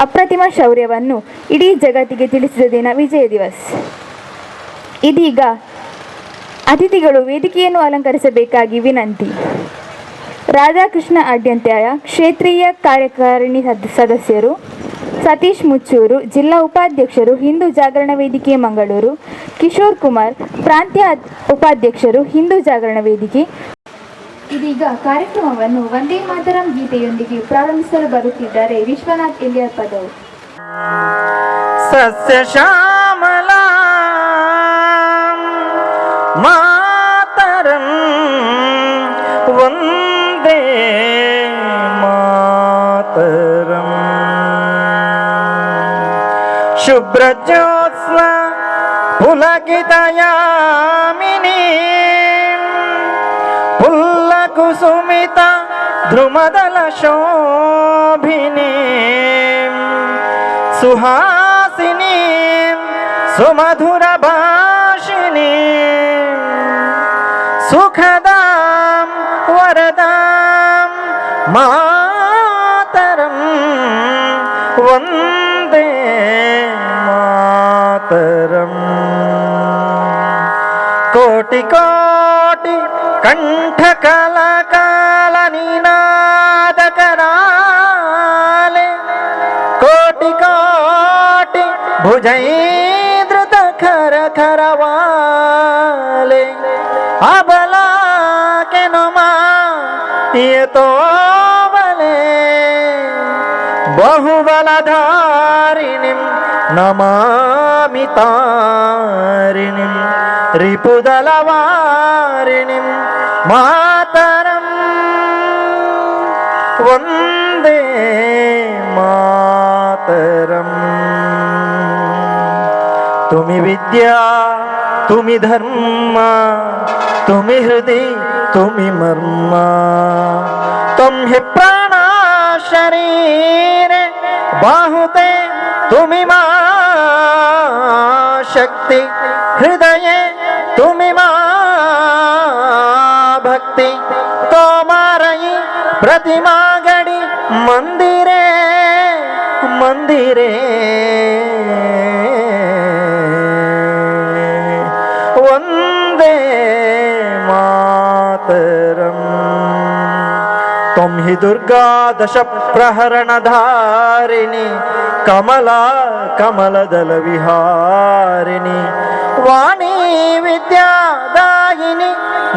ಅಪ್ರತಿಮ ಶೌರ್ಯವನ್ನು ಇಡೀ ಜಗತ್ತಿಗೆ ತಿಳಿಸಿದ ದಿನ ವಿಜಯ ದಿವಸ್. ಇದೀಗ ಅತಿಥಿಗಳು ವೇದಿಕೆಯನ್ನು ಅಲಂಕರಿಸಬೇಕಾಗಿ ವಿನಂತಿ. ರಾಧಾಕೃಷ್ಣ ಅಡ್ಯಂತ್ಯಾಯ ಕ್ಷೇತ್ರೀಯ ಕಾರ್ಯಕಾರಿಣಿ ಸದಸ್ಯರು, ಸತೀಶ್ ಮುಚ್ಚೂರು ಜಿಲ್ಲಾ ಉಪಾಧ್ಯಕ್ಷರು ಹಿಂದೂ ಜಾಗರಣ ವೇದಿಕೆ ಮಂಗಳೂರು, ಕಿಶೋರ್ ಕುಮಾರ್ ಪ್ರಾಂತ್ಯ ಉಪಾಧ್ಯಕ್ಷರು ಹಿಂದೂ ಜಾಗರಣ ವೇದಿಕೆ. ಇದೀಗ ಕಾರ್ಯಕ್ರಮವನ್ನು ವಂದೇ ಮಾತರಂ ಗೀತೆಯೊಂದಿಗೆ ಪ್ರಾರಂಭಿಸಲು ಬರುತ್ತಿದ್ದಾರೆ ವಿಶ್ವನಾಥ್ ಎಲಿಯರ್ ಪದವು. ಸಸ್ಯ ಶ್ಯಾಮಲ ಮಾತರಂ ವಂದೇ ಮಾತರಂ. ಶುಭ್ರಜ್ಯೋತ್ಸ್ನ ಪುಲಕಿತಯಾಮಿನಿ ಕುಸುಮಿತ ಧ್ರುಮದಲ ಶೋಭಿನಿ ಸುಹಾಸಿನಿ ಸುಮಧುರ ಭಾಷಿಣಿ ಸುಖದಾಂ ವರದಾಂ ಮಾತರಂ ವಂದೇ ಮಾತರಂ. ಕೋಟಿ ಕೋಟಿ ಕಂಠಕಲ ಕಾಲ ನಿನಾದ ಕರಾಲೆ ಕೋಟಿ ಕೋಟಿ ಭುಜೈದೃತ ಖರ ಖರವಾಲೆ ಅಬಲ ಕೆನುಮಾ ಯತೋ ಬಲೆ ಬಹುಬಲಧಾರಿಣಿಂ ನಮಾಮಿ ತಾರಿಣಿಂ ರಿಪುದಲವಾರಿಣಿಂ ಮಾತರಂ ವಂದೇ ಮಾತರಂ. ತುಮಿ ವಿದ್ಯಾ ತುಮಿ ಧರ್ಮ ತುಮಿ ಹೃದಯ ತುಮಿ ಮರ್ಮ ತುಮ್ ಹಿ ಪ್ರಾಣ ಶರೀರೆ ಬಾಹುತೆ ತುಮಿ ಮಾ ಶಕ್ತಿ ಹೃದಯೇ ತುಮಿ ಮಾ ಭಕ್ತಿ ತೋಮಾರಯಿ ಪ್ರತಿಮಾ ಗಡಿ ಮಂದಿರೇ ಮಂದಿರೇ ವಂದೇ ಮಾತರಂ. ತ್ವಂ ಹಿ ದುರ್ಗಾ ದಶ ಪ್ರಹರಣಧಾರಿಣಿ ಕಮಲಾ ಕಮಲದಲ ವಿಹಾರಿಣಿ ವಾಣಿ ವಿದ್ಯಾದಾಯಿನಿ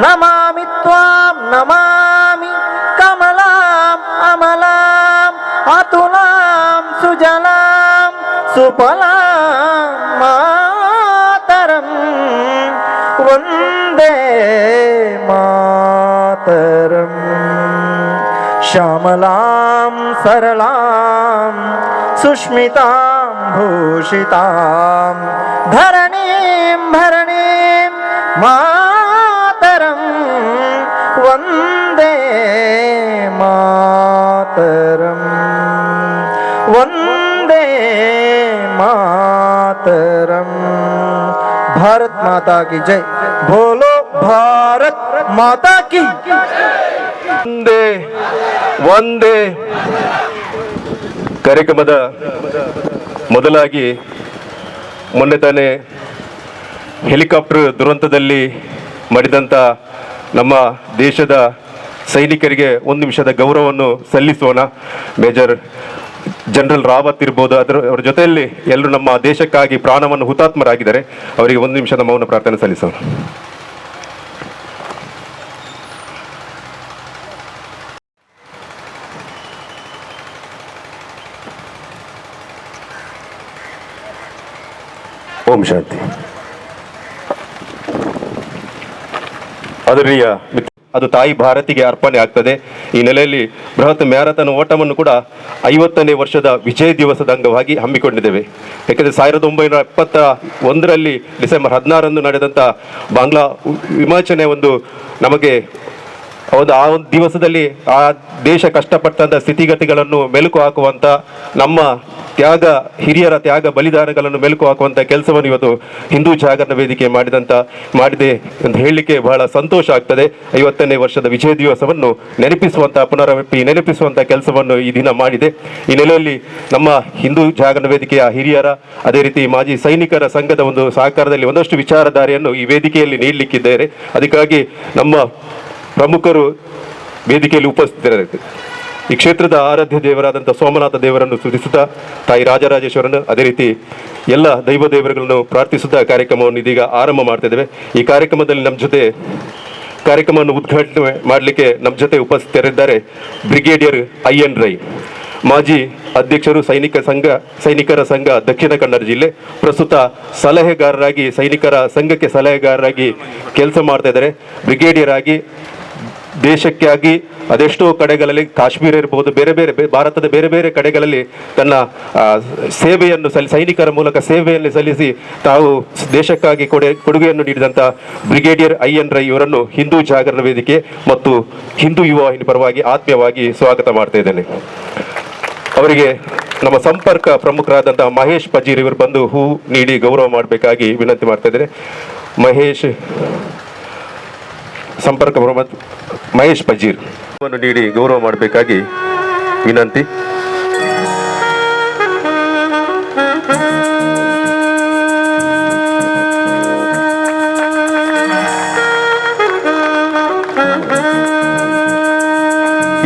ನಮಾಮಿ ತ್ವಾಂ ನಮಾಮಿ ಕಮಲಾಂ ಅಮಲಾಂ ಅತುಲಾಂ ಸುಜಲಾಂ ಸುಫಲಾಂ ಮಾತರಂ ವಂದೇ ಮಾತರಂ. ಶ್ಯಾಮಲಾಂ ಸರಳಾಂ ಸುಷ್ಮಿತಾಂ ಭೂಷಿತಾಂ ಧರಣೀಂ ಭರಣೀಂ ಮಾತರಂ ವಂದೇ ಮಾತರಂ ವಂದೇ ಮಾತರಂ. ಭಾರತ್ ಮಾತಾ ಕಿ ಜೈ. ಬೋಲೋ ಭಾರತ್ ಮಾತಾ ಕಿ ವಂದೇ ವಂದೇ. ಕಾರ್ಯಕ್ರಮದ ಮೊದಲಾಗಿ ಮೊನ್ನೆ ತಾನೇ ಹೆಲಿಕಾಪ್ಟರ್ ದುರಂತದಲ್ಲಿ ಮಡಿದಂಥ ನಮ್ಮ ದೇಶದ ಸೈನಿಕರಿಗೆ ಒಂದು ನಿಮಿಷದ ಗೌರವವನ್ನು ಸಲ್ಲಿಸೋಣ. ಮೇಜರ್ ಜನರಲ್ ರಾವತ್ ಇರ್ಬೋದು, ಅವರ ಜೊತೆಯಲ್ಲಿ ಎಲ್ಲರೂ ನಮ್ಮ ದೇಶಕ್ಕಾಗಿ ಪ್ರಾಣವನ್ನು ಹುತಾತ್ಮರಾಗಿದ್ದಾರೆ. ಅವರಿಗೆ ಒಂದು ನಿಮಿಷದ ಮೌನ ಪ್ರಾರ್ಥನೆ ಸಲ್ಲಿಸೋಣ. ಓಂ ಶಾಂತಿ. ಆದರಣೀಯ ಅದು ತಾಯಿ ಭಾರತಿಗೆ ಅರ್ಪಣೆ ಆಗ್ತದೆ. ಈ ನೆಲೆಯಲ್ಲಿ ಬೃಹತ್ ಮ್ಯಾರಥಾನ್ ಓಟವನ್ನು ಕೂಡ 50ನೇ ವರ್ಷದ ವಿಜಯ ದಿವಸದ ಅಂಗವಾಗಿ ಹಮ್ಮಿಕೊಂಡಿದ್ದೇವೆ. ಯಾಕೆಂದರೆ 1971 ಡಿಸೆಂಬರ್ 16 ನಡೆದಂಥ ಬಾಂಗ್ಲಾ ವಿಮೋಚನೆ ಒಂದು ನಮಗೆ ಆ ಒಂದು ದಿವಸದಲ್ಲಿ ಆ ದೇಶ ಕಷ್ಟಪಟ್ಟಂಥ ಸ್ಥಿತಿಗತಿಗಳನ್ನು ಮೆಲುಕು ಹಾಕುವಂಥ ನಮ್ಮ ತ್ಯಾಗ ಹಿರಿಯರ ತ್ಯಾಗ ಬಲಿದಾನಗಳನ್ನು ಮೆಲುಕು ಹಾಕುವಂಥ ಕೆಲಸವನ್ನು ಇವತ್ತು ಹಿಂದೂ ಜಾಗರಣ ವೇದಿಕೆ ಮಾಡಿದೆ ಅಂತ ಹೇಳಲಿಕ್ಕೆ ಬಹಳ ಸಂತೋಷ ಆಗ್ತದೆ. 50ನೇ ವರ್ಷದ ವಿಜಯ ದಿವಸವನ್ನು ನೆನಪಿಸುವಂಥ ಕೆಲಸವನ್ನು ಈ ದಿನ ಮಾಡಿದೆ. ಈ ನೆಲೆಯಲ್ಲಿ ನಮ್ಮ ಹಿಂದೂ ಜಾಗರಣ ವೇದಿಕೆಯ ಹಿರಿಯರ, ಅದೇ ರೀತಿ ಮಾಜಿ ಸೈನಿಕರ ಸಂಘದ ಒಂದು ಸಹಕಾರದಲ್ಲಿ ಒಂದಷ್ಟು ವಿಚಾರಧಾರೆಯನ್ನು ಈ ವೇದಿಕೆಯಲ್ಲಿ ನೀಡಲಿಕ್ಕಿದ್ದಾರೆ. ಅದಕ್ಕಾಗಿ ನಮ್ಮ ಪ್ರಮುಖರು ವೇದಿಕೆಯಲ್ಲಿ ಉಪಸ್ಥಿತರಿದ್ದಾರೆ. ಈ ಕ್ಷೇತ್ರದ ಆರಾಧ್ಯ ದೇವರಾದಂಥ ಸೋಮನಾಥ ದೇವರನ್ನು ಸ್ತುತಿಸುತ್ತಾ, ತಾಯಿ ರಾಜರಾಜೇಶ್ವರನು, ಅದೇ ರೀತಿ ಎಲ್ಲ ದೈವ ದೇವರುಗಳನ್ನು ಪ್ರಾರ್ಥಿಸುತ್ತಾ ಕಾರ್ಯಕ್ರಮವನ್ನು ಇದೀಗ ಆರಂಭ ಮಾಡ್ತಿದ್ದೇವೆ. ಈ ಕಾರ್ಯಕ್ರಮದಲ್ಲಿ ನಮ್ಮ ಜೊತೆ ಕಾರ್ಯಕ್ರಮವನ್ನು ಉದ್ಘಾಟನೆ ಮಾಡಲಿಕ್ಕೆ ನಮ್ಮ ಜೊತೆ ಉಪಸ್ಥಿತರಿದ್ದಾರೆ ಬ್ರಿಗೇಡಿಯರ್ IN ರೈ, ಮಾಜಿ ಅಧ್ಯಕ್ಷರು ಸೈನಿಕರ ಸಂಘ ದಕ್ಷಿಣ ಕನ್ನಡ ಜಿಲ್ಲೆ, ಪ್ರಸ್ತುತ ಸಲಹೆಗಾರರಾಗಿ ಸೈನಿಕರ ಸಂಘಕ್ಕೆ ಸಲಹೆಗಾರರಾಗಿ ಕೆಲಸ ಮಾಡ್ತಾ ಇದ್ದಾರೆ. ಬ್ರಿಗೇಡಿಯರ್ ಆಗಿ ದೇಶಕ್ಕಾಗಿ ಅದೆಷ್ಟೋ ಕಡೆಗಳಲ್ಲಿ, ಕಾಶ್ಮೀರ ಇರ್ಬೋದು, ಭಾರತದ ಬೇರೆ ಬೇರೆ ಕಡೆಗಳಲ್ಲಿ ತನ್ನ ಸೇವೆಯನ್ನು ಸೈನಿಕರ ಮೂಲಕ ಸೇವೆಯನ್ನು ಸಲ್ಲಿಸಿ ತಾವು ದೇಶಕ್ಕಾಗಿ ಕೊಡುಗೆಯನ್ನು ನೀಡಿದಂಥ ಬ್ರಿಗೇಡಿಯರ್ IN ರೈ ಇವರನ್ನು ಹಿಂದೂ ಜಾಗರಣ ವೇದಿಕೆ ಮತ್ತು ಹಿಂದೂ ಯುವ ವಾಹಿನಿ ಪರವಾಗಿ ಆತ್ಮೀಯವಾಗಿ ಸ್ವಾಗತ ಮಾಡ್ತಾ ಇದ್ದೇನೆ. ಅವರಿಗೆ ನಮ್ಮ ಸಂಪರ್ಕ ಪ್ರಮುಖರಾದಂತಹ ಮಹೇಶ್ ಪಜೀರ್ ಇವರು ಬಂದು ಹೂ ನೀಡಿ ಗೌರವ ಮಾಡಬೇಕಾಗಿ ವಿನಂತಿ ಮಾಡ್ತಾ ಇದ್ದಾರೆ. ಮಹೇಶ್ ಪಜೀರ್ ನೀಡಿ ಗೌರವ ಮಾಡಬೇಕಾಗಿ ವಿನಂತಿ.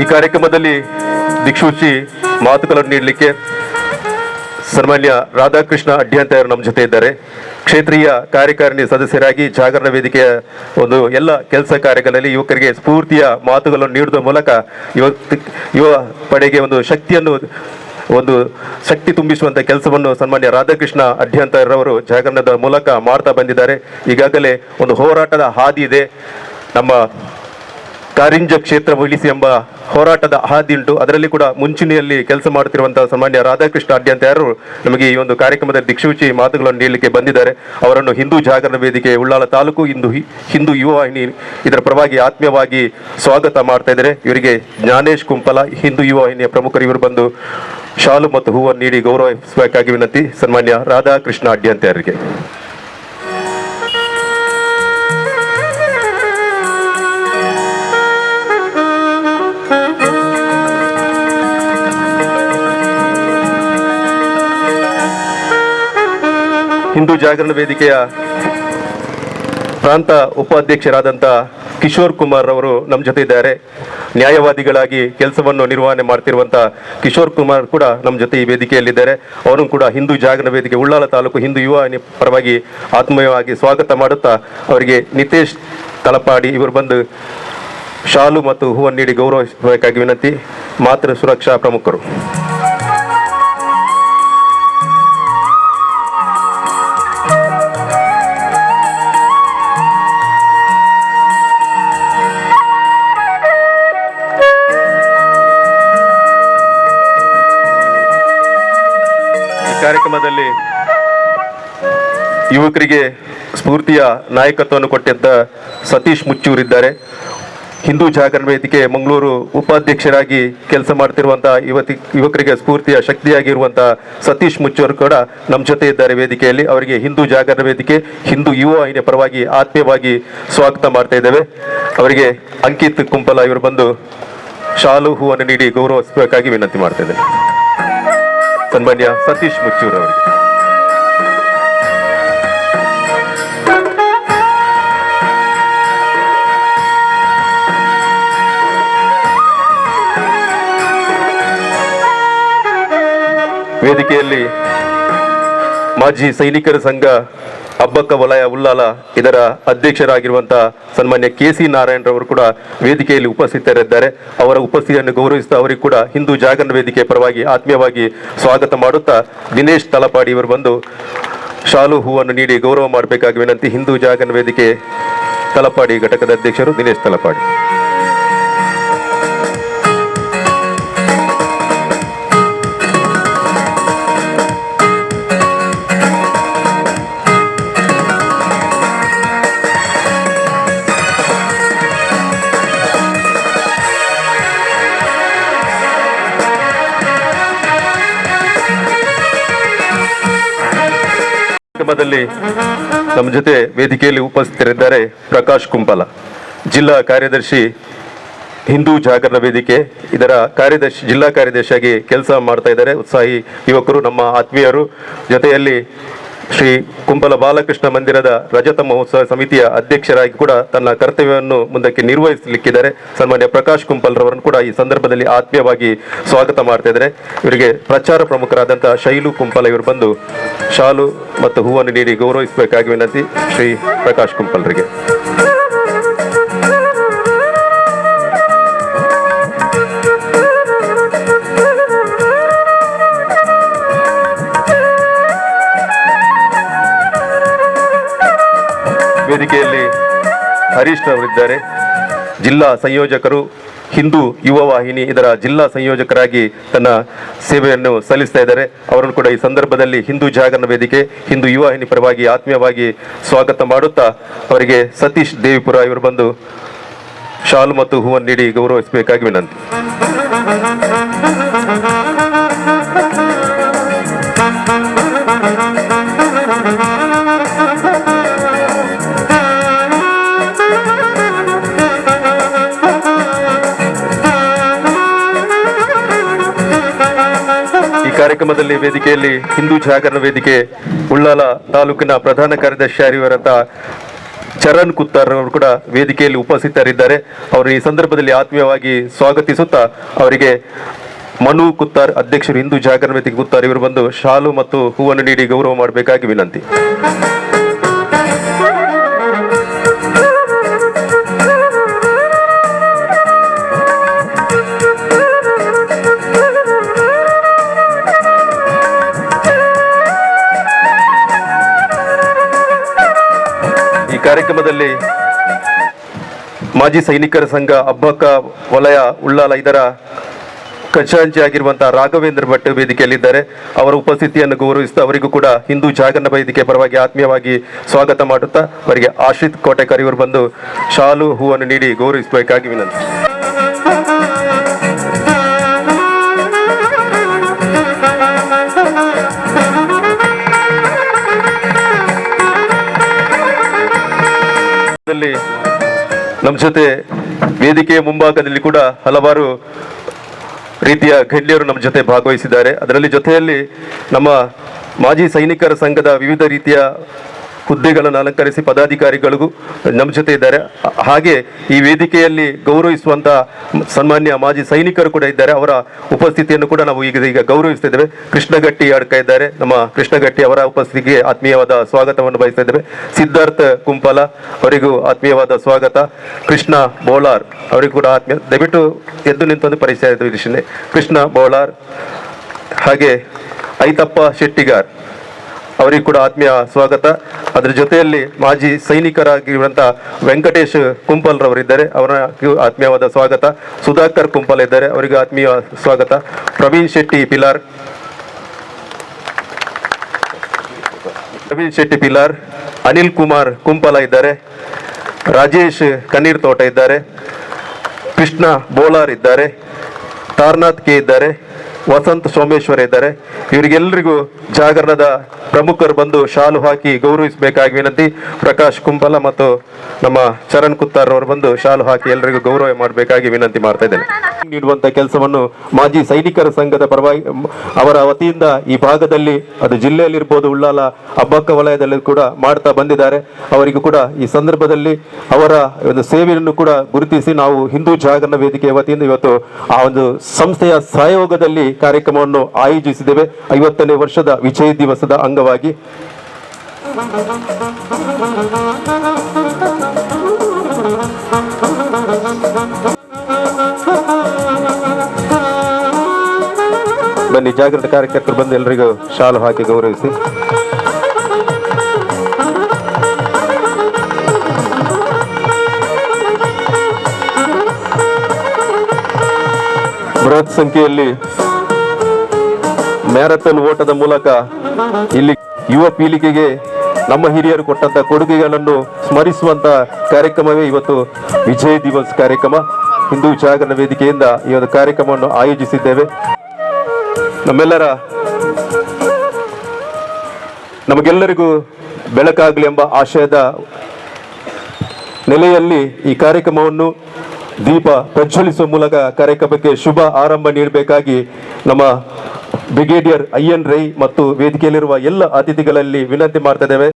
ಈ ಕಾರ್ಯಕ್ರಮದಲ್ಲಿ ದಿಕ್ಸೂಚಿ ಮಾತುಗಳನ್ನು ನೀಡಲಿಕ್ಕೆ ಸನ್ಮಾನ್ಯ ರಾಧಾಕೃಷ್ಣ ಅಡ್ಯಾಂತಯರು ನಮ್ಮ ಜೊತೆ ಇದ್ದಾರೆ. ಕ್ಷೇತ್ರೀಯ ಕಾರ್ಯಕಾರಿಣಿ ಸದಸ್ಯರಾಗಿ ಜಾಗರಣ ವೇದಿಕೆಯ ಒಂದು ಎಲ್ಲ ಕೆಲಸ ಕಾರ್ಯಗಳಲ್ಲಿ ಯುವಕರಿಗೆ ಸ್ಫೂರ್ತಿಯ ಮಾತುಗಳನ್ನು ನೀಡುವ ಮೂಲಕ ಯುವ ಪಡೆಗೆ ಒಂದು ಶಕ್ತಿ ತುಂಬಿಸುವಂಥ ಕೆಲಸವನ್ನು ಸನ್ಮಾನ್ಯ ರಾಧಾಕೃಷ್ಣ ಅಡ್ಯಾಂತಯರವರು ಜಾಗರಣದ ಮೂಲಕ ಮಾಡ್ತಾ ಬಂದಿದ್ದಾರೆ. ಈಗಾಗಲೇ ಒಂದು ಹೋರಾಟದ ಹಾದಿ ಇದೆ. ನಮ್ಮ ಕಾರಿಂಜ ಕ್ಷೇತ್ರ ಉಳಿಸಿ ಎಂಬ ಹೋರಾಟದ ಹಾದಿ ಉಂಟು. ಅದರಲ್ಲಿ ಕೂಡ ಮುಂಚೂಣಿಯಲ್ಲಿ ಕೆಲಸ ಮಾಡುತ್ತಿರುವಂತಹ ಸಾಮಾನ್ಯ ರಾಧಾಕೃಷ್ಣ ಅಡ್ಯಾಂತಯರು ನಮಗೆ ಈ ಒಂದು ಕಾರ್ಯಕ್ರಮದ ದಿಕ್ಸೂಚಿ ಮಾತುಗಳನ್ನು ನೀಡಲಿಕ್ಕೆ ಬಂದಿದ್ದಾರೆ. ಅವರನ್ನು ಹಿಂದೂ ಜಾಗರಣ ವೇದಿಕೆ ಉಳ್ಳಾಲ ತಾಲೂಕು ಹಿಂದೂ ಯುವ ವಾಹಿನಿ ಇದರ ಪರವಾಗಿ ಆತ್ಮೀಯವಾಗಿ ಸ್ವಾಗತ ಮಾಡ್ತಾ ಇದ್ದಾರೆ. ಇವರಿಗೆ ಜ್ಞಾನೇಶ್ ಕುಂಪಲ, ಹಿಂದೂ ಯುವ ವಾಹಿನಿಯ ಪ್ರಮುಖರು, ಇವರು ಬಂದು ಶಾಲು ಮತ್ತು ಹೂವನ್ನು ನೀಡಿ ಗೌರವಿಸಬೇಕಾಗಿ ವಿನಂತಿ ಸನ್ಮಾನ್ಯ ರಾಧಾಕೃಷ್ಣ ಅಡ್ಯಾಂತಯರಿಗೆ. ಹಿಂದೂ ಜಾಗರಣ ವೇದಿಕೆಯ ಪ್ರಾಂತ ಉಪಾಧ್ಯಕ್ಷರಾದಂಥ ಕಿಶೋರ್ ಕುಮಾರ್ ಅವರು ನಮ್ಮ ಜೊತೆ ಇದ್ದಾರೆ. ನ್ಯಾಯವಾದಿಗಳಾಗಿ ಕೆಲಸವನ್ನು ನಿರ್ವಹಣೆ ಮಾಡ್ತಿರುವಂಥ ಕಿಶೋರ್ ಕುಮಾರ್ ಕೂಡ ನಮ್ಮ ಜೊತೆ ಈ ವೇದಿಕೆಯಲ್ಲಿದ್ದಾರೆ. ಅವರು ಕೂಡ ಹಿಂದೂ ಜಾಗರಣ ವೇದಿಕೆ ಉಳ್ಳಾಲ ತಾಲೂಕು ಹಿಂದೂ ಯುವ ಪರವಾಗಿ ಆತ್ಮೀಯವಾಗಿ ಸ್ವಾಗತ ಮಾಡುತ್ತಾ, ಅವರಿಗೆ ನಿತೇಶ್ ತಲಪಾಡಿ ಇವರು ಬಂದು ಶಾಲು ಮತ್ತು ಹೂವನ್ನು ನೀಡಿ ಗೌರವಿಸಬೇಕಾಗಿ ವಿನಂತಿ. ಮಾತೃ ಸುರಕ್ಷಾ ಪ್ರಮುಖರು. ಕಾರ್ಯಕ್ರಮದಲ್ಲಿ ಯುವಕರಿಗೆ ಸ್ಫೂರ್ತಿಯ ನಾಯಕತ್ವವನ್ನು ಕೊಟ್ಟಿದ್ದ ಸತೀಶ್ ಮುಚ್ಚೂರಿದ್ದಾರೆ. ಹಿಂದೂ ಜಾಗರಣ ವೇದಿಕೆ ಮಂಗಳೂರು ಉಪಾಧ್ಯಕ್ಷರಾಗಿ ಕೆಲಸ ಮಾಡ್ತಿರುವಂತಹ ಯುವಕರಿಗೆ ಸ್ಫೂರ್ತಿಯ ಶಕ್ತಿಯಾಗಿರುವಂಥ ಸತೀಶ್ ಮುಚ್ಚೂರು ಕೂಡ ನಮ್ಮ ಜೊತೆ ಇದ್ದಾರೆ ವೇದಿಕೆಯಲ್ಲಿ. ಅವರಿಗೆ ಹಿಂದೂ ಜಾಗರಣ ವೇದಿಕೆ ಹಿಂದೂ ಯುವ ವಾಹಿನಿಯ ಪರವಾಗಿ ಆತ್ಮೀಯವಾಗಿ ಸ್ವಾಗತ ಮಾಡ್ತಾ ಇದ್ದೇವೆ. ಅವರಿಗೆ ಅಂಕಿತ್ ಕುಂಪಲ ಇವರು ಬಂದು ಶಾಲು ಹೂವನ್ನು ನೀಡಿ ಗೌರವಿಸಬೇಕಾಗಿ ವಿನಂತಿ ಮಾಡ್ತಾ ಇದ್ದೇನೆ. ಸನ್ಮಾನ್ಯ ಸತೀಶ್ ಮುಚ್ಚೂರ್ ಅವರಿಗೆ. ವೇದಿಕೆಯಲ್ಲಿ ಮಾಜಿ ಸೈನಿಕರ ಸಂಘ ಅಬ್ಬಕ್ಕ ವಲಯ ಉಳ್ಳಾಲ ಇದರ ಅಧ್ಯಕ್ಷರಾಗಿರುವಂತಹ ಸನ್ಮಾನ್ಯ KC ನಾರಾಯಣರವರು ಕೂಡ ವೇದಿಕೆಯಲ್ಲಿ ಉಪಸ್ಥಿತರಿದ್ದಾರೆ. ಅವರ ಉಪಸ್ಥಿತಿಯನ್ನು ಗೌರವಿಸುತ್ತಾ ಅವರಿಗೆ ಕೂಡ ಹಿಂದೂ ಜಾಗರಣ ವೇದಿಕೆ ಪರವಾಗಿ ಆತ್ಮೀಯವಾಗಿ ಸ್ವಾಗತ ಮಾಡುತ್ತಾ ದಿನೇಶ್ ತಲಪಾಡಿ ಇವರು ಬಂದು ಶಾಲು ಹೂವನ್ನು ನೀಡಿ ಗೌರವ ಮಾಡಬೇಕಾಗಿ ವಿನಂತಿ. ಹಿಂದೂ ಜಾಗರಣ ವೇದಿಕೆ ತಲಪಾಡಿ ಘಟಕದ ಅಧ್ಯಕ್ಷರು ದಿನೇಶ್ ತಲಪಾಡಿ. ಕಾರ್ಯಕ್ರಮದಲ್ಲಿ ನಮ್ಮ ಜೊತೆ ವೇದಿಕೆಯಲ್ಲಿ ಉಪಸ್ಥಿತರಿದ್ದಾರೆ ಪ್ರಕಾಶ್ ಕುಂಪಲ, ಜಿಲ್ಲಾ ಕಾರ್ಯದರ್ಶಿ, ಹಿಂದೂ ಜಾಗರಣ ವೇದಿಕೆ, ಇದರ ಕಾರ್ಯದರ್ಶಿ, ಜಿಲ್ಲಾ ಕಾರ್ಯದರ್ಶಿಯಾಗಿ ಕೆಲಸ ಮಾಡ್ತಾ ಇದ್ದಾರೆ. ಉತ್ಸಾಹಿ ಯುವಕರು, ನಮ್ಮ ಆತ್ಮೀಯರು. ಜೊತೆಯಲ್ಲಿ ಶ್ರೀ ಕುಂಪಲ ಬಾಲಕೃಷ್ಣ ಮಂದಿರದ ರಜತ ಮಹೋತ್ಸವ ಸಮಿತಿಯ ಅಧ್ಯಕ್ಷರಾಗಿ ಕೂಡ ತನ್ನ ಕರ್ತವ್ಯವನ್ನು ಮುಂದಕ್ಕೆ ನಿರ್ವಹಿಸಲಿಕ್ಕಿದ್ದಾರೆ. ಸನ್ಮಾನ್ಯ ಪ್ರಕಾಶ್ ಕುಂಪಲ್ರವರನ್ನು ಕೂಡ ಈ ಸಂದರ್ಭದಲ್ಲಿ ಆತ್ಮೀಯವಾಗಿ ಸ್ವಾಗತ ಮಾಡ್ತಾ ಇದ್ದಾರೆ. ಇವರಿಗೆ ಪ್ರಚಾರ ಪ್ರಮುಖರಾದಂತಹ ಶೈಲು ಕುಂಪಲ ಇವರು ಬಂದು ಶಾಲು ಮತ್ತು ಹೂವನ್ನು ನೀಡಿ ಗೌರವಿಸಬೇಕಾಗಿ ವಿನಂತಿ ಶ್ರೀ ಪ್ರಕಾಶ್ ಕುಂಪಲ್ರಿಗೆ. ವೇದಿಕೆಯಲ್ಲಿ ಹರೀಶ್ ಅವರಿದ್ದಾರೆ, ಜಿಲ್ಲಾ ಸಂಯೋಜಕರು, ಹಿಂದೂ ಯುವ ವಾಹಿನಿ ಇದರ ಜಿಲ್ಲಾ ಸಂಯೋಜಕರಾಗಿ ತನ್ನ ಸೇವೆಯನ್ನು ಸಲ್ಲಿಸ್ತಾ ಇದ್ದಾರೆ. ಅವರನ್ನು ಕೂಡ ಈ ಸಂದರ್ಭದಲ್ಲಿ ಹಿಂದೂ ಜಾಗರಣ ವೇದಿಕೆ, ಹಿಂದೂ ಯುವ ವಾಹಿನಿ ಪರವಾಗಿ ಆತ್ಮೀಯವಾಗಿ ಸ್ವಾಗತ ಮಾಡುತ್ತಾ ಅವರಿಗೆ ಸತೀಶ್ ದೇವಿಪುರ ಇವರು ಬಂದು ಶಾಲು ಮತ್ತು ಹೂವನ್ನು ನೀಡಿ ಗೌರವಿಸಬೇಕಾಗಿ ವಿನಂತಿ. ಕಾರ್ಯಕ್ರಮದಲ್ಲಿ ವೇದಿಕೆಯಲ್ಲಿ ಹಿಂದೂ ಜಾಗರಣ ವೇದಿಕೆ ಉಳ್ಳಾಲ ತಾಲೂಕಿನ ಪ್ರಧಾನ ಕಾರ್ಯದರ್ಶಿಯವರಂತ ಚರಣ್ ಕುತ್ತಾರ್ ಅವರು ಕೂಡ ವೇದಿಕೆಯಲ್ಲಿ ಉಪಸ್ಥಿತರಿದ್ದಾರೆ. ಅವರು ಈ ಸಂದರ್ಭದಲ್ಲಿ ಆತ್ಮೀಯವಾಗಿ ಸ್ವಾಗತಿಸುತ್ತಾ ಅವರಿಗೆ ಮನು ಕುತ್ತಾರ್, ಅಧ್ಯಕ್ಷರು, ಹಿಂದೂ ಜಾಗರಣ ವೇದಿಕೆ ಕುತ್ತಾರ್ ಇವರು ಬಂದು ಶಾಲು ಮತ್ತು ಹೂವನ್ನು ನೀಡಿ ಗೌರವ ಮಾಡಬೇಕಾಗಿ ವಿನಂತಿ. ಕಾರ್ಯಕ್ರಮದಲ್ಲಿ ಮಾಜಿ ಸೈನಿಕರ ಸಂಘ ಅಬ್ಬಕ್ಕ ವಲಯ ಉಳ್ಳಾಲ ಇದರ ಖಜಾಂಚಿ ಆಗಿರುವಂತಹ ರಾಘವೇಂದ್ರ ಭಟ್ ವೇದಿಕೆಯಲ್ಲಿದ್ದಾರೆ. ಅವರ ಉಪಸ್ಥಿತಿಯನ್ನು ಗೌರವಿಸುತ್ತಾ ಅವರಿಗೂ ಕೂಡ ಹಿಂದೂ ಜಾಗರಣ ವೇದಿಕೆ ಪರವಾಗಿ ಆತ್ಮೀಯವಾಗಿ ಸ್ವಾಗತ ಮಾಡುತ್ತಾ ಅವರಿಗೆ ಆಶ್ರಿತ್ ಕೋಟೆಕರ್ ಇವರು ಬಂದು ಶಾಲು ಹೂವನ್ನು ನೀಡಿ ಗೌರವಿಸಬೇಕಾಗಿ ವಿನಂತಿ. ನಮ್ಮ ಜೊತೆ ವೇದಿಕೆಯ ಮುಂಭಾಗದಲ್ಲಿ ಕೂಡ ಹಲವಾರು ರೀತಿಯ ಗಣ್ಯರು ನಮ್ಮ ಜೊತೆ ಭಾಗವಹಿಸಿದ್ದಾರೆ. ಅದರಲ್ಲಿ ಜೊತೆಯಲ್ಲಿ ನಮ್ಮ ಮಾಜಿ ಸೈನಿಕರ ಸಂಘದ ವಿವಿಧ ರೀತಿಯ ಹುದ್ದೆಗಳನ್ನು ಅಲಂಕರಿಸಿ ಪದಾಧಿಕಾರಿಗಳಿಗೂ ನಮ್ಮ ಜೊತೆ ಇದ್ದಾರೆ. ಹಾಗೆ ಈ ವೇದಿಕೆಯಲ್ಲಿ ಗೌರವಿಸುವಂತ ಸನ್ಮಾನ್ಯ ಮಾಜಿ ಸೈನಿಕರು ಕೂಡ ಇದ್ದಾರೆ. ಅವರ ಉಪಸ್ಥಿತಿಯನ್ನು ಕೂಡ ನಾವು ಈಗ ಗೌರವಿಸ್ತಾ ಇದ್ದೇವೆ. ಕೃಷ್ಣಗಟ್ಟಿ ಅಡ್ಕ ಇದ್ದಾರೆ. ನಮ್ಮ ಕೃಷ್ಣಗಟ್ಟಿ ಅವರ ಉಪಸ್ಥಿತಿಗೆ ಆತ್ಮೀಯವಾದ ಸ್ವಾಗತವನ್ನು ಬಯಸ್ತಾ ಇದ್ದೇವೆ. ಸಿದ್ಧಾರ್ಥ ಕುಂಪಲ ಅವರಿಗೂ ಆತ್ಮೀಯವಾದ ಸ್ವಾಗತ. ಕೃಷ್ಣ ಬೋಳಾರ್ ಅವರಿಗೂ ಕೂಡ ಆತ್ಮೀಯ, ದಯವಿಟ್ಟು ಎದ್ದು ನಿಂತೊಂದು ಪರಿಚಯ ವಿಷಯ. ಕೃಷ್ಣ ಬೋಳಾರ್, ಹಾಗೆ ಐತಪ್ಪ ಶೆಟ್ಟಿಗಾರ್ ಅವರಿಗೂ ಕೂಡ ಆತ್ಮೀಯ ಸ್ವಾಗತ. ಅದರ ಜೊತೆಯಲ್ಲಿ ಮಾಜಿ ಸೈನಿಕರಾಗಿರುವಂತಹ ವೆಂಕಟೇಶ್ ಕುಂಪಲ್ರವರಿದ್ದಾರೆ, ಅವರ ಆತ್ಮೀಯವಾದ ಸ್ವಾಗತ. ಸುಧಾಕರ್ ಕುಂಪಲ್ ಇದ್ದಾರೆ, ಅವರಿಗೆ ಆತ್ಮೀಯ ಸ್ವಾಗತ. ಪ್ರವೀಣ್ ಶೆಟ್ಟಿ ಪಿಲಾರ್, ಅನಿಲ್ ಕುಮಾರ್ ಕುಂಪಲ ಇದ್ದಾರೆ, ರಾಜೇಶ್ ಕಣ್ಣೀರ್ ತೋಟ ಇದ್ದಾರೆ, ಕೃಷ್ಣ ಬೋಳಾರ್ ಇದ್ದಾರೆ, ತಾರ್ನಾಥ್ ಕೆ ಇದ್ದಾರೆ, ವಸಂತ್ ಸೋಮೇಶ್ವರ ಇದ್ದಾರೆ. ಇವರಿಗೆಲ್ಲರಿಗೂ ಜಾಗರಣದ ಪ್ರಮುಖರು ಬಂದು ಶಾಲು ಹಾಕಿ ಗೌರವಿಸಬೇಕಾಗಿ ವಿನಂತಿ. ಪ್ರಕಾಶ್ ಕುಂಪಲ ಮತ್ತು ನಮ್ಮ ಚರಣ್ ಕುತ್ತಾರ್ ಅವರು ಬಂದು ಶಾಲು ಹಾಕಿ ಎಲ್ಲರಿಗೂ ಗೌರವ ಮಾಡಬೇಕಾಗಿ ವಿನಂತಿ ಮಾಡ್ತಾ ಇದ್ದೇನೆ. ನೀಡುವಂತ ಕೆಲಸವನ್ನು ಮಾಜಿ ಸೈನಿಕರ ಸಂಘದ ಪರವಾಗಿ ಅವರ ವತಿಯಿಂದ ಈ ಭಾಗದಲ್ಲಿ, ಅದು ಜಿಲ್ಲೆಯಲ್ಲಿರ್ಬೋದು, ಉಳ್ಳಾಲ ಅಬ್ಬಕ್ಕ ವಲಯದಲ್ಲಿ ಕೂಡ ಮಾಡ್ತಾ ಬಂದಿದ್ದಾರೆ. ಅವರಿಗೂ ಕೂಡ ಈ ಸಂದರ್ಭದಲ್ಲಿ ಅವರ ಒಂದು ಸೇವೆಯನ್ನು ಕೂಡ ಗುರುತಿಸಿ ನಾವು ಹಿಂದೂ ಜಾಗರಣ ವೇದಿಕೆಯ ವತಿಯಿಂದ ಇವತ್ತು ಆ ಒಂದು ಸಂಸ್ಥೆಯ ಸಹಯೋಗದಲ್ಲಿ ಕಾರ್ಯಕ್ರಮವನ್ನು ಆಯೋಜಿಸಿದ್ದೇವೆ. 50ನೇ ವರ್ಷದ ವಿಜಯ ದಿವಸದ ಅಂಗವಾಗಿ ಬನ್ನಿ, ಜಾಗೃತ ಕಾರ್ಯಕರ್ತರು ಬಂದು ಎಲ್ಲರಿಗೂ ಶಾಲು ಹಾಕಿ ಗೌರವಿಸಿ. ಬೃಹತ್ ಸಂಖ್ಯೆಯಲ್ಲಿ ಮ್ಯಾರಥಾನ್ ಓಟದ ಮೂಲಕ ಇಲ್ಲಿ ಯುವ ಪೀಳಿಗೆಗೆ ನಮ್ಮ ಹಿರಿಯರು ಕೊಟ್ಟಂತ ಕೊಡುಗೆಗಳನ್ನು ಸ್ಮರಿಸುವಂತ ಕಾರ್ಯಕ್ರಮವೇ ಇವತ್ತು ವಿಜಯ್ ದಿವಸ್ ಕಾರ್ಯಕ್ರಮ. ಹಿಂದೂ ಜಾಗರಣ ವೇದಿಕೆಯಿಂದ ಈ ಒಂದು ಕಾರ್ಯಕ್ರಮವನ್ನು ನಮಗೆಲ್ಲರಿಗೂ ಬೆಳಕಾಗಲಿ ಎಂಬ ಆಶಯದ ನೆಲೆಯಲ್ಲಿ ಈ ಕಾರ್ಯಕ್ರಮವನ್ನು ದೀಪ ಪ್ರಜ್ವಲಿಸುವ ಮೂಲಕ ಕಾರ್ಯಕ್ರಮಕ್ಕೆ ಶುಭ ಆರಂಭ ನೀಡಬೇಕಾಗಿ ನಮ್ಮ ಬ್ರಿಗೇಡಿಯರ್ ಅಯ್ಯನ್ ರೈ ಮತ್ತು ವೇದಿಕೆಯಲ್ಲಿರುವ ಎಲ್ಲ ಅತಿಥಿಗಳಲ್ಲಿ ವಿನಂತಿ ಮಾಡ್ತಾ ಇದ್ದೇವೆ.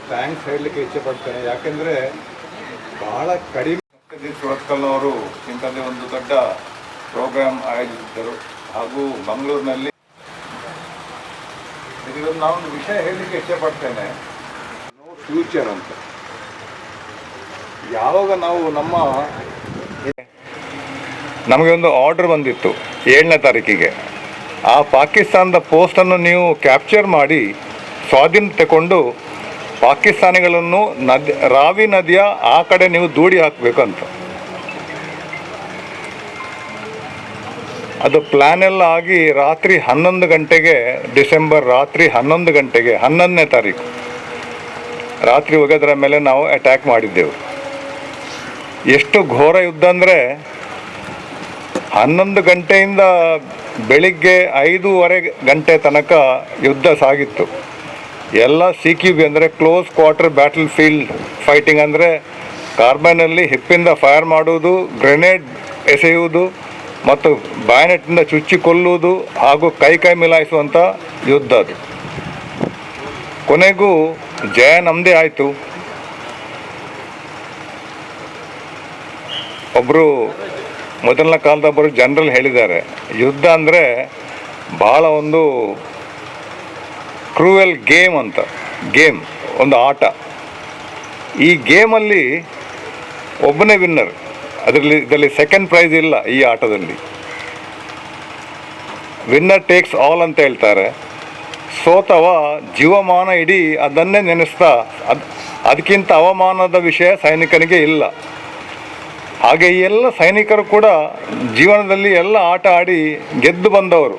ಥ್ಯಾಂಕ್ಸ್ ಹೇಳಲಿಕ್ಕೆ ಇಚ್ಛೆಪಡ್ತೇನೆ. ಯಾಕೆಂದರೆ ಬಹಳ ಕಡಿಮೆ ಸುರತ್ಕಲ್ನವರು ಇಂಥದ್ದೇ ಒಂದು ದೊಡ್ಡ ಪ್ರೋಗ್ರಾಮ್ ಆಯೋಜಿಸಿದ್ದರು. ಹಾಗೂ ಮಂಗಳೂರಿನಲ್ಲಿ ಇದೊಂದು ನಾವೊಂದು ವಿಷಯ ಹೇಳಲಿಕ್ಕೆ ಇಚ್ಛೆಪಡ್ತೇನೆ. ನೋ ಫ್ಯೂಚರ್ ಅಂತ ಯಾವಾಗ ನಾವು ನಮಗೆ ಒಂದು ಆರ್ಡರ್ ಬಂದಿತ್ತು 7ನೇ ತಾರೀಕಿಗೆ. ಆ ಪಾಕಿಸ್ತಾನದ ಪೋಸ್ಟನ್ನು ನೀವು ಕ್ಯಾಪ್ಚರ್ ಮಾಡಿ ಸ್ವಾಧೀನ ತಗೊಂಡು ಪಾಕಿಸ್ತಾನಿಗಳನ್ನು ರಾವಿ ನದಿಯ ಆ ಕಡೆ ನೀವು ದೂಡಿ ಹಾಕಬೇಕು ಅಂತ. ಅದು ಪ್ಲ್ಯಾನ್ ಎಲ್ಲ ಆಗಿ ರಾತ್ರಿ 11 ಗಂಟೆಗೆ, ಡಿಸೆಂಬರ್ ರಾತ್ರಿ 11 ಗಂಟೆಗೆ 11ನೇ ತಾರೀಕು ರಾತ್ರಿ ಹೋಗೋದರ ಮೇಲೆ ನಾವು ಅಟ್ಯಾಕ್ ಮಾಡಿದ್ದೆವು. ಎಷ್ಟು ಘೋರ ಯುದ್ಧ ಅಂದರೆ 11 ಗಂಟೆಯಿಂದ ಬೆಳಿಗ್ಗೆ 5:15 ಗಂಟೆ ತನಕ ಯುದ್ಧ ಸಾಗಿತ್ತು. ಎಲ್ಲ CQB ಅಂದರೆ close quarter battle field fighting, ಅಂದರೆ ಕಾರ್ಬೈನಲ್ಲಿ ಹಿಪ್ಪಿಂದ ಫೈರ್ ಮಾಡುವುದು, ಗ್ರೆನೇಡ್ ಎಸೆಯುವುದು ಮತ್ತು ಬಾಯನೆಟ್ಟಿಂದ ಚುಚ್ಚಿ ಕೊಲ್ಲುವುದು ಹಾಗೂ ಕೈ ಮಿಲಾಯಿಸುವಂಥ ಯುದ್ಧ ಅದು. ಕೊನೆಗೂ ಜಯ ನಮ್ಮದೇ ಆಯಿತು. ಒಬ್ಬರು ಮೊದಲನೇ ಕಾಲದೊಬ್ಬರು ಜನರಲ್ ಹೇಳಿದ್ದಾರೆ, ಯುದ್ಧ ಅಂದರೆ ಭಾಳ ಒಂದು ಕ್ರೂಯಲ್ ಗೇಮ್ ಅಂತ. ಗೇಮ್ ಒಂದು ಆಟ. ಈ ಗೇಮಲ್ಲಿ ಒಬ್ಬನೇ ವಿನ್ನರ್, ಇದರಲ್ಲಿ ಸೆಕೆಂಡ್ ಪ್ರೈಸ್ ಇಲ್ಲ. ಈ ಆಟದಲ್ಲಿ ವಿನ್ನರ್ ಟೇಕ್ಸ್ ಆಲ್ ಅಂತ ಹೇಳ್ತಾರೆ. ಸೋತವ ಜೀವಮಾನ ಇಡೀ ಅದನ್ನೇ ನೆನೆಸ್ತಾ, ಅದಕ್ಕಿಂತ ಅವಮಾನದ ವಿಷಯ ಸೈನಿಕನಿಗೆ ಇಲ್ಲ. ಹಾಗೆ ಈ ಎಲ್ಲ ಸೈನಿಕರು ಕೂಡ ಜೀವನದಲ್ಲಿ ಎಲ್ಲ ಆಟ ಆಡಿ ಗೆದ್ದು ಬಂದವರು.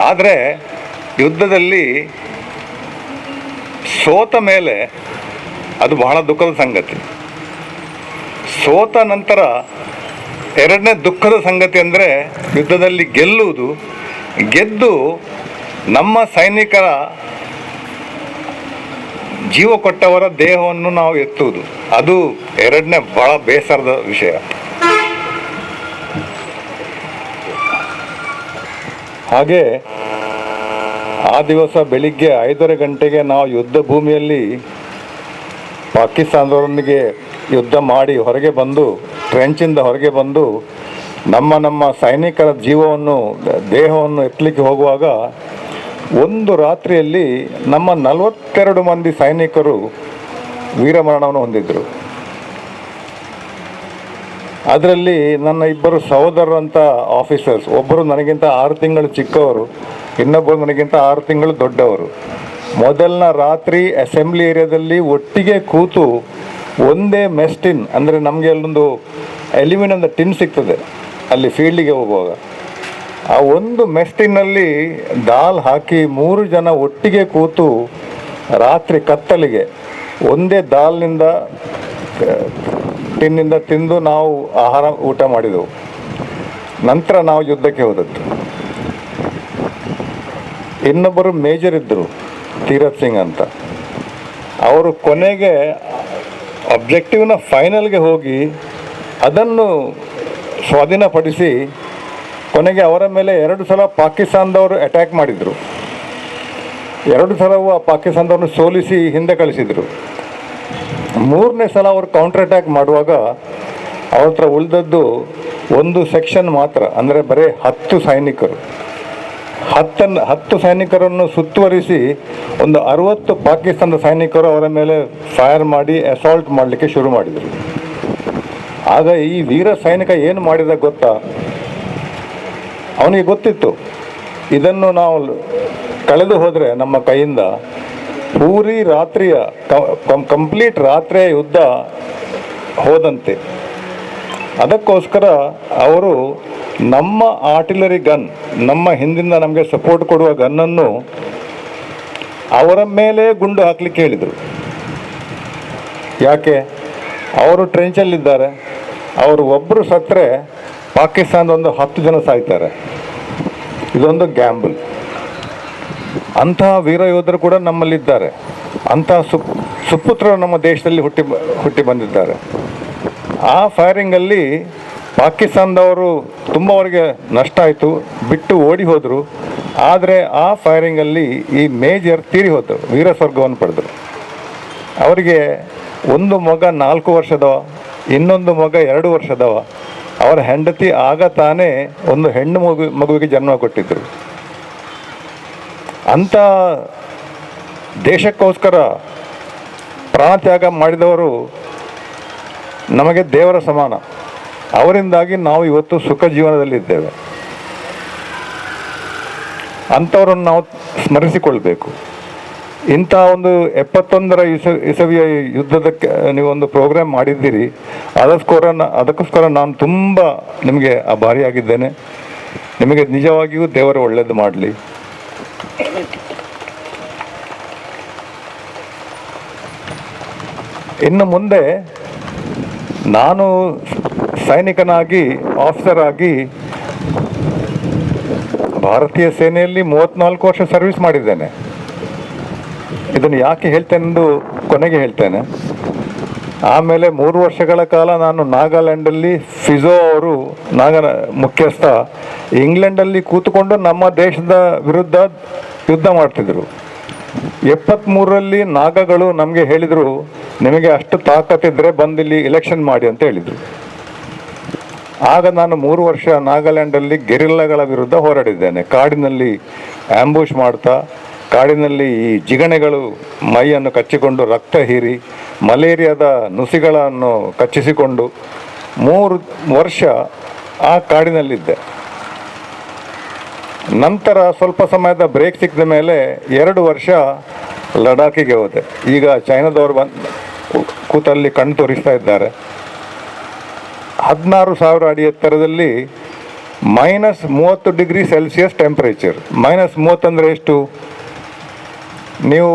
ಆದರೆ ಯುದ್ಧದಲ್ಲಿ ಸೋತ ಮೇಲೆ ಅದು ಬಹಳ ದುಃಖದ ಸಂಗತಿ. ಸೋತ ನಂತರ ಎರಡನೇ ದುಃಖದ ಸಂಗತಿ ಅಂದರೆ ಯುದ್ಧದಲ್ಲಿ ಗೆಲ್ಲುವುದು, ಗೆದ್ದು ನಮ್ಮ ಸೈನಿಕರ ಜೀವ ಕೊಟ್ಟವರ ದೇಹವನ್ನು ನಾವು ಎತ್ತುವುದು, ಅದು ಎರಡನೇ ಬಹಳ ಬೇಸರದ ವಿಷಯ. ಹಾಗೆ ಆ ದಿವಸ ಬೆಳಿಗ್ಗೆ 5:30 ಗಂಟೆಗೆ ನಾವು ಯುದ್ಧ ಭೂಮಿಯಲ್ಲಿ ಪಾಕಿಸ್ತಾನದವರೊಂದಿಗೆ ಯುದ್ಧ ಮಾಡಿ ಹೊರಗೆ ಬಂದು, ಟ್ರೆಂಚಿಂದ ಹೊರಗೆ ಬಂದು ನಮ್ಮ ಸೈನಿಕರ ದೇಹವನ್ನು ಎತ್ತಲಿಕ್ಕೆ ಹೋಗುವಾಗ ಒಂದು ರಾತ್ರಿಯಲ್ಲಿ ನಮ್ಮ 42 ಮಂದಿ ಸೈನಿಕರು ವೀರಮರಣವನ್ನು ಹೊಂದಿದ್ದರು. ಅದರಲ್ಲಿ ನನ್ನ 2 ಸಹೋದರರಂಥ ಆಫೀಸರ್ಸ್, ಒಬ್ಬರು ನನಗಿಂತ 6 ತಿಂಗಳು ಚಿಕ್ಕವರು, ಇನ್ನೊಬ್ಬರು ನನಗಿಂತ 6 ತಿಂಗಳು ದೊಡ್ಡವರು. ಮೊದಲನ ರಾತ್ರಿ ಅಸೆಂಬ್ಲಿ ಏರಿಯಾದಲ್ಲಿ ಒಟ್ಟಿಗೆ ಕೂತು ಒಂದೇ ಮೆಸ್ಟಿನ್, ಅಂದರೆ ನಮಗೆ ಅಲ್ಲೊಂದು ಅಲ್ಯೂಮಿನಿಯಂದ ಟಿನ್ ಸಿಗ್ತದೆ ಅಲ್ಲಿ ಫೀಲ್ಡಿಗೆ ಹೋಗುವಾಗ, ಆ ಒಂದು ಮೆಸ್ಟಿನಲ್ಲಿ ದಾಲ್ ಹಾಕಿ 3 ಜನ ಒಟ್ಟಿಗೆ ಕೂತು ರಾತ್ರಿ ಕತ್ತಲಿಗೆ ಒಂದೇ ದಾಲ್ನಿಂದ ಟಿನ್ನಿಂದ ತಿಂದು ನಾವು ಊಟ ಮಾಡಿದೆವು. ನಂತರ ನಾವು ಯುದ್ಧಕ್ಕೆ ಹೋದದ್ದು. ಇನ್ನೊಬ್ಬರು ಮೇಜರ್ ಇದ್ದರು, ತೀರತ್ ಸಿಂಗ್ ಅಂತ. ಅವರು ಕೊನೆಗೆ ಅಬ್ಜೆಕ್ಟಿವ್ನ ಫೈನಲ್ಗೆ ಹೋಗಿ ಅದನ್ನು ಸ್ವಾಧೀನಪಡಿಸಿ ಕೊನೆಗೆ ಅವರ ಮೇಲೆ 2 ಸಲ ಪಾಕಿಸ್ತಾನದವರು ಅಟ್ಯಾಕ್ ಮಾಡಿದರು. 2 ಸಲವೂ ಆ ಪಾಕಿಸ್ತಾನದವ್ರನ್ನ ಸೋಲಿಸಿ ಹಿಂದೆ ಕಳಿಸಿದರು. 3ನೇ ಸಲ ಅವರು ಕೌಂಟರ್ ಅಟ್ಯಾಕ್ ಮಾಡುವಾಗ ಅವ್ರ ಹತ್ರ ಉಳಿದದ್ದು ಒಂದು ಸೆಕ್ಷನ್ ಮಾತ್ರ, ಅಂದರೆ ಬರೀ 10 ಸೈನಿಕರು. 10 ಸೈನಿಕರನ್ನು ಸುತ್ತುವರಿಸಿ ಒಂದು 60 ಪಾಕಿಸ್ತಾನದ ಸೈನಿಕರು ಅವರ ಮೇಲೆ ಫೈರ್ ಮಾಡಿ ಅಸಾಲ್ಟ್ ಮಾಡಲಿಕ್ಕೆ ಶುರು ಮಾಡಿದರು. ಆಗ ಈ ವೀರ ಸೈನಿಕ ಏನು ಮಾಡಿದ ಗೊತ್ತಾ? ಅವನಿಗೆ ಗೊತ್ತಿತ್ತು ಇದನ್ನು ನಾವು ಕಳೆದು ಹೋದರೆ ನಮ್ಮ ಕೈಯಿಂದ ಪೂರಿ ರಾತ್ರಿಯ ಕಂಪ್ಲೀಟ್ ರಾತ್ರಿಯ ಯುದ್ಧ ಹೋದಂತೆ. ಅದಕ್ಕೋಸ್ಕರ ಅವರು ನಮ್ಮ ಆರ್ಟಿಲರಿ ಗನ್, ನಮ್ಮ ಹಿಂದಿಂದ ನಮಗೆ ಸಪೋರ್ಟ್ ಕೊಡುವ ಗನ್ನನ್ನು ಅವರ ಮೇಲೆ ಗುಂಡು ಹಾಕಲಿಕ್ಕೆ ಹೇಳಿದರು. ಯಾಕೆ? ಅವರು ಟ್ರೆಂಚಲ್ಲಿದ್ದಾರೆ, ಅವರು ಒಬ್ಬರು ಸತ್ತರೆ ಪಾಕಿಸ್ತಾನದ ಒಂದು 10 ಜನ ಸಾಯ್ತಾರೆ. ಇದೊಂದು ಗ್ಯಾಂಬಲ್. ಅಂತಹ ವೀರ ಯೋಧರು ಕೂಡ ನಮ್ಮಲ್ಲಿದ್ದಾರೆ. ಅಂತಹ ಸುಪುತ್ರರು ನಮ್ಮ ದೇಶದಲ್ಲಿ ಹುಟ್ಟಿ ಬಂದಿದ್ದಾರೆ. ಆ ಫೈರಿಂಗಲ್ಲಿ ಪಾಕಿಸ್ತಾನದವರು ತುಂಬ ಅವರಿಗೆ ನಷ್ಟ ಆಯಿತು, ಬಿಟ್ಟು ಓಡಿ ಹೋದರು. ಆದರೆ ಆ ಫೈರಿಂಗಲ್ಲಿ ಈ ಮೇಜರ್ ತೀರಿ ಹೋದರು, ವೀರ ಸ್ವರ್ಗವನ್ನು ಪಡೆದರು. ಅವರಿಗೆ ಒಂದು ಮಗ 4 ವರ್ಷದವ, ಇನ್ನೊಂದು ಮಗ 2 ವರ್ಷದವ. ಅವರ ಹೆಂಡತಿ ಆಗ ತಾನೇ ಒಂದು ಹೆಣ್ಣು ಮಗುವಿಗೆ ಜನ್ಮ ಕೊಟ್ಟಿದ್ದರು. ಅಂಥ ದೇಶಕ್ಕೋಸ್ಕರ ಪ್ರಾಣತ್ಯಾಗ ಮಾಡಿದವರು ನಮಗೆ ದೇವರ ಸಮಾನ. ಅವರಿಂದಾಗಿ ನಾವು ಇವತ್ತು ಸುಖ ಜೀವನದಲ್ಲಿದ್ದೇವೆ. ಅಂಥವ್ರನ್ನು ನಾವು ಸ್ಮರಿಸಿಕೊಳ್ಬೇಕು. ಇಂಥ ಒಂದು 71ರ ಇಸವಿಯ ಯುದ್ಧದಕ್ಕೆ ನೀವೊಂದು ಪ್ರೋಗ್ರಾಮ್ ಮಾಡಿದ್ದೀರಿ. ಅದಕ್ಕೋಸ್ಕರ ನಾನು ತುಂಬ ನಿಮಗೆ ಆಭಾರಿಯಾಗಿದ್ದೇನೆ. ನಿಮಗೆ ನಿಜವಾಗಿಯೂ ದೇವರು ಒಳ್ಳೆಯದು ಮಾಡಲಿ. ಇನ್ನು ಮುಂದೆ ನಾನು ಸೈನಿಕನಾಗಿ, ಆಫೀಸರ್ ಆಗಿ ಭಾರತೀಯ ಸೇನೆಯಲ್ಲಿ 34 ವರ್ಷ ಸರ್ವಿಸ್ ಮಾಡಿದ್ದೇನೆ. ಇದನ್ನು ಯಾಕೆ ಹೇಳ್ತೇನೆಂದು ಕೊನೆಗೆ ಹೇಳ್ತೇನೆ. ಆಮೇಲೆ 3 ವರ್ಷಗಳ ಕಾಲ ನಾನು ನಾಗಾಲ್ಯಾಂಡಲ್ಲಿ ಫಿಜೋ ಅವರು ಮುಖ್ಯಸ್ಥ ಇಂಗ್ಲೆಂಡಲ್ಲಿ ಕೂತ್ಕೊಂಡು ನಮ್ಮ ದೇಶದ ವಿರುದ್ಧ ಯುದ್ಧ ಮಾಡ್ತಿದ್ರು. 73ರಲ್ಲಿ ನಾಗಗಳು ನಮಗೆ ಹೇಳಿದರು, ನಿಮಗೆ ಅಷ್ಟು ತಾಕತ್ತಿದ್ರೆ ಬಂದಿಲ್ಲಿ ಎಲೆಕ್ಷನ್ ಮಾಡಿ ಅಂತ ಹೇಳಿದರು. ಆಗ ನಾನು 3 ವರ್ಷ ನಾಗಾಲ್ಯಾಂಡಲ್ಲಿ ಗೆರಿಲ್ಲಗಳ ವಿರುದ್ಧ ಹೋರಾಡಿದ್ದೇನೆ. ಕಾಡಿನಲ್ಲಿ ಆಂಬುಷ್ ಮಾಡ್ತಾ, ಕಾಡಿನಲ್ಲಿ ಈ ಜಿಗಣೆಗಳು ಮೈಯನ್ನು ಕಚ್ಚಿಕೊಂಡು ರಕ್ತ ಹೀರಿ ಮಲೇರಿಯಾದ ನುಸಿಗಳನ್ನು ಕಚ್ಚಿಸಿಕೊಂಡು 3 ವರ್ಷ ಆ ಕಾಡಿನಲ್ಲಿದ್ದೆ. ನಂತರ ಸ್ವಲ್ಪ ಸಮಯದ ಬ್ರೇಕ್ ಸಿಕ್ಕಿದ ಮೇಲೆ 2 ವರ್ಷ ಲಡಾಖಿಗೆ ಹೋದೆ. ಈಗ ಚೈನಾದವರು ಕೂತಲ್ಲಿ ಕಣ್ಣು ತೋರಿಸ್ತಾ ಇದ್ದಾರೆ. 16,000 ಅಡಿ ಎತ್ತರದಲ್ಲಿ -30 ಡಿಗ್ರಿ ಸೆಲ್ಸಿಯಸ್ ಟೆಂಪರೇಚರ್. -30 ಅಂದರೆ ಎಷ್ಟು? ನೀವು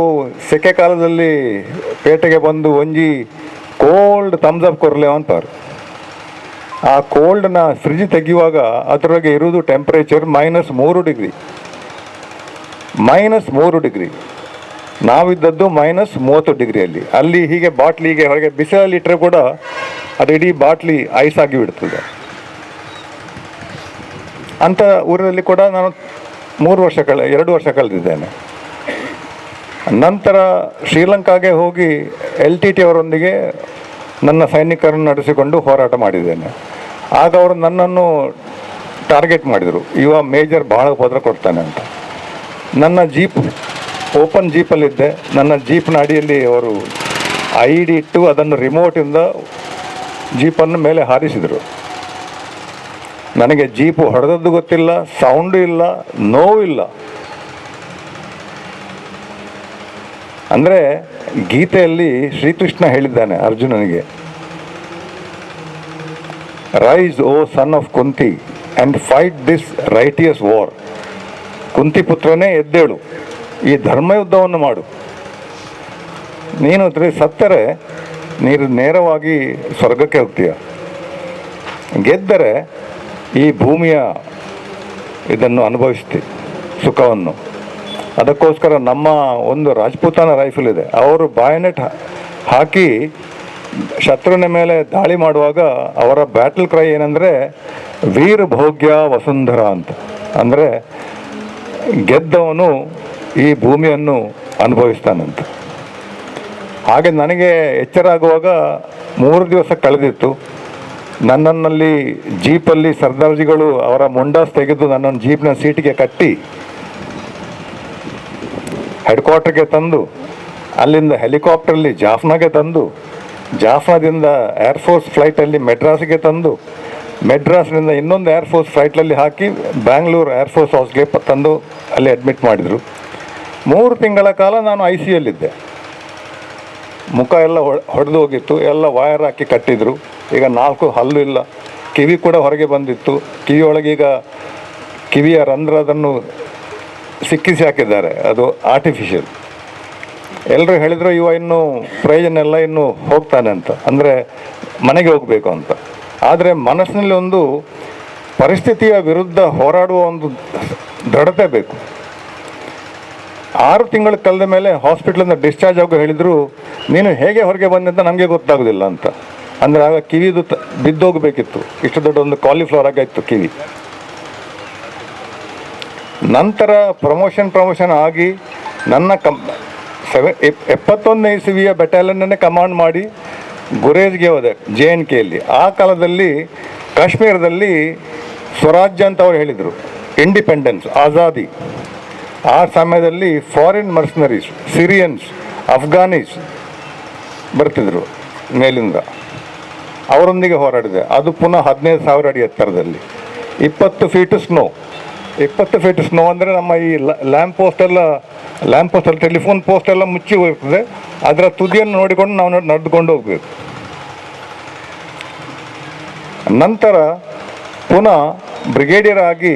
ಸೆಕೆ ಕಾಲದಲ್ಲಿ ಪೇಟೆಗೆ ಬಂದು ಒಂಜಿ ಕೋಲ್ಡ್ ಥಮ್ಸ್ ಅಪ್ ಕೊರ್ಲೇವ ಅಂತಾರೆ. ಆ ಕೋಲ್ಡ್ನ ಫ್ರಿಜ್ ತೆಗೆಯುವಾಗ ಅದರೊಳಗೆ ಇರುವುದು ಟೆಂಪರೇಚರ್ -3 ಡಿಗ್ರಿ. -3 ಡಿಗ್ರಿ. ನಾವಿದ್ದದ್ದು -30 ಡಿಗ್ರಿಯಲ್ಲಿ. ಅಲ್ಲಿ ಹೀಗೆ ಬಾಟ್ಲಿಗೆ ಹೊರಗೆ ಬಿಸಿಲಲ್ಲಿ ಇಟ್ಟರೆ ಕೂಡ ಅದು ಇಡೀ ಬಾಟ್ಲಿ ಐಸ್ ಆಗಿ ಬಿಡ್ತದೆ. ಅಂಥ ಊರಲ್ಲಿ ಕೂಡ ನಾನು 2 ವರ್ಷ ಕಳೆದಿದ್ದೇನೆ. ನಂತರ ಶ್ರೀಲಂಕಾಗೆ ಹೋಗಿ LTT ಅವರೊಂದಿಗೆ ನನ್ನ ಸೈನಿಕರನ್ನು ನಡೆಸಿಕೊಂಡು ಹೋರಾಟ ಮಾಡಿದ್ದೇನೆ. ಆಗ ಅವರು ನನ್ನನ್ನು ಟಾರ್ಗೆಟ್ ಮಾಡಿದರು, ಇವ ಮೇಜರ್ ಬಹಳ ಪತ್ರ ಕೊಡ್ತಾನೆ ಅಂತ. ನನ್ನ ಜೀಪ್ ಓಪನ್ ಜೀಪಲ್ಲಿದ್ದೆ. ನನ್ನ ಜೀಪ್ನ ಅಡಿಯಲ್ಲಿ ಅವರು IED ಇಟ್ಟು ಅದನ್ನು ರಿಮೋಟಿಂದ ಜೀಪನ್ನು ಮೇಲೆ ಹಾರಿಸಿದರು. ನನಗೆ ಜೀಪು ಹೊಡೆದದ್ದು ಗೊತ್ತಿಲ್ಲ, ಸೌಂಡು ಇಲ್ಲ, ನೋವಿಲ್ಲ. ಅಂದರೆ ಗೀತೆಯಲ್ಲಿ ಶ್ರೀಕೃಷ್ಣ ಹೇಳಿದ್ದಾನೆ ಅರ್ಜುನನಿಗೆ, rise O son of Kunti and fight this righteous war. Kunti ಪುತ್ರನೇ ಎದ್ದೇಳು, ಈ ಧರ್ಮಯುದ್ಧವನ್ನು ಮಾಡು. ನೀನು ಸತ್ತರೆ ನೀನು ನೇರವಾಗಿ ಸ್ವರ್ಗಕ್ಕೆ ಹೋಗ್ತೀಯ, ಗೆದ್ದರೆ ಈ ಭೂಮಿಯ ಇದನ್ನು ಅನುಭವಿಸ್ತಿ ಸುಖವನ್ನು. ಅದಕ್ಕೋಸ್ಕರ ನಮ್ಮ ಒಂದು ರಾಜಪೂತಾನ ರೈಫಲ್ ಇದೆ, ಅವರು ಬಾಯನೆಟ್ ಹಾಕಿ ಶತ್ರುವಿನ ಮೇಲೆ ದಾಳಿ ಮಾಡುವಾಗ ಅವರ ಬ್ಯಾಟಲ್ ಕ್ರೈ ಏನಂದರೆ ವೀರ ಭೋಗ್ಯ ವಸುಂಧರ ಅಂತ. ಅಂದರೆ ಗೆದ್ದವನು ಈ ಭೂಮಿಯನ್ನು ಅನುಭವಿಸ್ತಾನಂತ. ಹಾಗೆ ನನಗೆ ಎಚ್ಚರ ಆಗುವಾಗ 3 ದಿವಸ ಕಳೆದಿತ್ತು. ನನ್ನಲ್ಲಿ ಜೀಪಲ್ಲಿ ಸರ್ದಾರ್ಜಿಗಳು ಅವರ ಮೊಂಡಾಸ್ ತೆಗೆದು ನನ್ನನ್ನು ಜೀಪ್ನ ಸೀಟಿಗೆ ಕಟ್ಟಿ ಹೆಡ್ ಕ್ವಾರ್ಟರ್ಗೆ ತಂದು, ಅಲ್ಲಿಂದ ಹೆಲಿಕಾಪ್ಟರಲ್ಲಿ ಜಾಫ್ನಾಗೆ ತಂದು, ಜಾಫ್ನಾದಿಂದ ಏರ್ಫೋರ್ಸ್ ಫ್ಲೈಟಲ್ಲಿ ಮೆಡ್ರಾಸ್ಗೆ ತಂದು, ಮೆಡ್ರಾಸ್ನಿಂದ ಇನ್ನೊಂದು ಏರ್ಫೋರ್ಸ್ ಫ್ಲೈಟಲ್ಲಿ ಹಾಕಿ ಬ್ಯಾಂಗ್ಳೂರು ಏರ್ಫೋರ್ಸ್ ಹೌಸ್ಗೆ ತಂದು ಅಲ್ಲಿ ಅಡ್ಮಿಟ್ ಮಾಡಿದರು. 3 ತಿಂಗಳ ಕಾಲ ನಾನು ICUಯಲ್ಲಿದ್ದೆ. ಮುಖ ಎಲ್ಲ ಹೊಡೆದು ಹೋಗಿತ್ತು, ಎಲ್ಲ ವಯರ್ ಹಾಕಿ ಕಟ್ಟಿದ್ರು. ಈಗ 4 ಹಲ್ಲು ಇಲ್ಲ, ಕಿವಿ ಕೂಡ ಹೊರಗೆ ಬಂದಿತ್ತು. ಕಿವಿಯೊಳಗೆ ಈಗ ಕಿವಿಯ ರಂಧ್ರ ಅದನ್ನು ಸಿಕ್ಕಿಸಿ ಹಾಕಿದ್ದಾರೆ, ಅದು ಆರ್ಟಿಫಿಷಿಯಲ್. ಎಲ್ಲರೂ ಹೇಳಿದ್ರು ಇವ ಇನ್ನೂ ಪ್ರಯೋಜನ ಎಲ್ಲ ಇನ್ನೂ ಹೋಗ್ತಾನೆ ಅಂತ, ಅಂದರೆ ಮನೆಗೆ ಹೋಗಬೇಕು ಅಂತ. ಆದರೆ ಮನಸ್ಸಿನಲ್ಲಿ ಒಂದು ಪರಿಸ್ಥಿತಿಯ ವಿರುದ್ಧ ಹೋರಾಡುವ ಒಂದು ದೃಢತೆ ಬೇಕು. 6 ತಿಂಗಳು ಕಳೆದ ಮೇಲೆ ಹಾಸ್ಪಿಟ್ಲಿಂದ ಡಿಸ್ಚಾರ್ಜ್ ಆಗೋ ಹೇಳಿದರು, ನೀನು ಹೇಗೆ ಹೊರಗೆ ಬಂದೆ ಅಂತ ನಮಗೆ ಗೊತ್ತಾಗೋದಿಲ್ಲ ಅಂತ. ಅಂದರೆ ಆಗ ಕಿವಿದು ಬಿದ್ದೋಗಬೇಕಿತ್ತು, ಇಷ್ಟು ದೊಡ್ಡ ಒಂದು ಕಾಲಿಫ್ಲವರ್ ಆಗಿತ್ತು ಕಿವಿ. ನಂತರ ಪ್ರಮೋಷನ್ ಆಗಿ ನನ್ನ 71ನೇ ಇಸವಿಯ ಬೆಟಾಲಿಯನ್ನೇ ಕಮಾಂಡ್ ಮಾಡಿ ಗುರೇಜ್ಗೆ ಹೋದೆ, JNKಯಲ್ಲಿ. ಆ ಕಾಲದಲ್ಲಿ ಕಾಶ್ಮೀರದಲ್ಲಿ ಸ್ವರಾಜ್ಯ ಅಂತ ಅವ್ರು ಹೇಳಿದರು, ಇಂಡಿಪೆಂಡೆನ್ಸ್, ಆಜಾದಿ. ಆ ಸಮಯದಲ್ಲಿ ಫಾರಿನ್ ಮರ್ಸನರೀಸ್, ಸಿರಿಯನ್ಸ್, ಅಫ್ಘಾನೀಸ್ ಬರ್ತಿದ್ರು ಮೇಲಿಂದ. ಅವರೊಂದಿಗೆ ಹೋರಾಡಿದೆ. ಅದು ಪುನಃ 15,000 ಅಡಿ ಎತ್ತರದಲ್ಲಿ, 20 ಫೀಟ್ ಸ್ನೋ. 20 ಫೀಟ್ ಸ್ನೋ ಅಂದರೆ ನಮ್ಮ ಈ ಲ್ಯಾಂಪ್ ಪೋಸ್ಟಲ್ಲಿ ಟೆಲಿಫೋನ್ ಪೋಸ್ಟ್ ಎಲ್ಲ ಮುಚ್ಚಿ ಹೋಗ್ತದೆ. ಅದರ ತುದಿಯನ್ನು ನೋಡಿಕೊಂಡು ನಾವು ನಡೆದುಕೊಂಡು ಹೋಗಬೇಕು. ನಂತರ ಪುನಃ ಬ್ರಿಗೇಡಿಯರ್ ಆಗಿ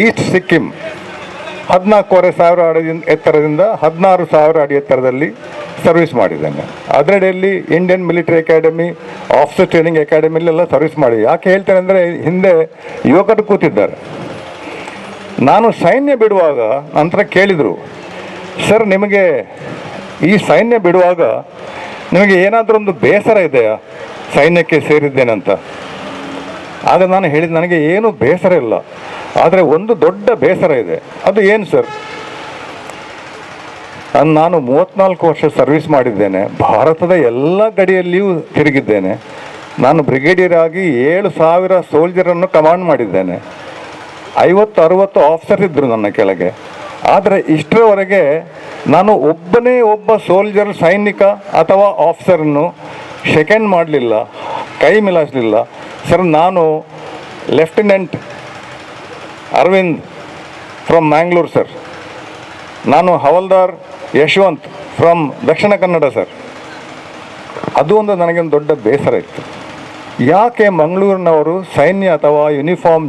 ಈಸ್ಟ್ ಸಿಕ್ಕಿಂ 14,500 ಅಡಿ ಎತ್ತರದಿಂದ 16,000 ಅಡಿ ಎತ್ತರದಲ್ಲಿ ಸರ್ವಿಸ್ ಮಾಡಿದ್ದೇನೆ. ಅದರಡಿಯಲ್ಲಿ Indian Military Academy, officer training ಅಕಾಡೆಮಿಲೆಲ್ಲ ಸರ್ವಿಸ್ ಮಾಡಿ. ಯಾಕೆ ಹೇಳ್ತೇನೆ ಅಂದರೆ ಹಿಂದೆ ಯುವಕರು ಕೂತಿದ್ದಾರೆ. ನಾನು ಸೈನ್ಯ ಬಿಡುವಾಗ ನಂತರ ಕೇಳಿದರು, ಸರ್ ನಿಮಗೆ ಈ ಸೈನ್ಯ ಬಿಡುವಾಗ ನಿಮಗೆ ಏನಾದರೂ ಒಂದು ಬೇಸರ ಇದೆಯಾ ಸೈನ್ಯಕ್ಕೆ ಸೇರಿದ್ದೇನಂತ? ಆಗ ನಾನು ಹೇಳಿದ್ದು, ನನಗೆ ಏನೂ ಬೇಸರ ಇಲ್ಲ, ಆದರೆ ಒಂದು ದೊಡ್ಡ ಬೇಸರ ಇದೆ. ಅದು ಏನು ಸರ್? ನಾನು 34 ವರ್ಷ ಸರ್ವಿಸ್ ಮಾಡಿದ್ದೇನೆ, ಭಾರತದ ಎಲ್ಲ ಗಡಿಯಲ್ಲಿಯೂ ತಿರುಗಿದ್ದೇನೆ. ನಾನು ಬ್ರಿಗೇಡಿಯರ್ ಆಗಿ 7,000 ಸೋಲ್ಜರನ್ನು ಕಮಾಂಡ್ ಮಾಡಿದ್ದೇನೆ. 50-60 ಆಫೀಸರ್ ಇದ್ದರು ನನ್ನ ಕೆಳಗೆ. ಆದರೆ ಇಷ್ಟರವರೆಗೆ ನಾನು ಒಬ್ಬ ಸೋಲ್ಜರ್, ಸೈನಿಕ ಅಥವಾ ಆಫೀಸರನ್ನು ಸೆಕೆಂಡ್ ಮಾಡಲಿಲ್ಲ, ಕೈ ಮಿಲಾಯಿಸಲಿಲ್ಲ. ಸರ್, ನಾನು lieutenant Aravind from Mangalore sir. ನಾನು ಹವಲ್ದಾರ್ ಯಶವಂತ್ ಫ್ರಮ್ ದಕ್ಷಿಣ ಕನ್ನಡ ಸರ್. ಅದು ಒಂದು ನನಗೊಂದು ದೊಡ್ಡ ಬೇಸರ ಇತ್ತು. ಯಾಕೆ ಮಂಗಳೂರಿನವರು ಸೈನ್ಯ ಅಥವಾ ಯೂನಿಫಾರ್ಮ್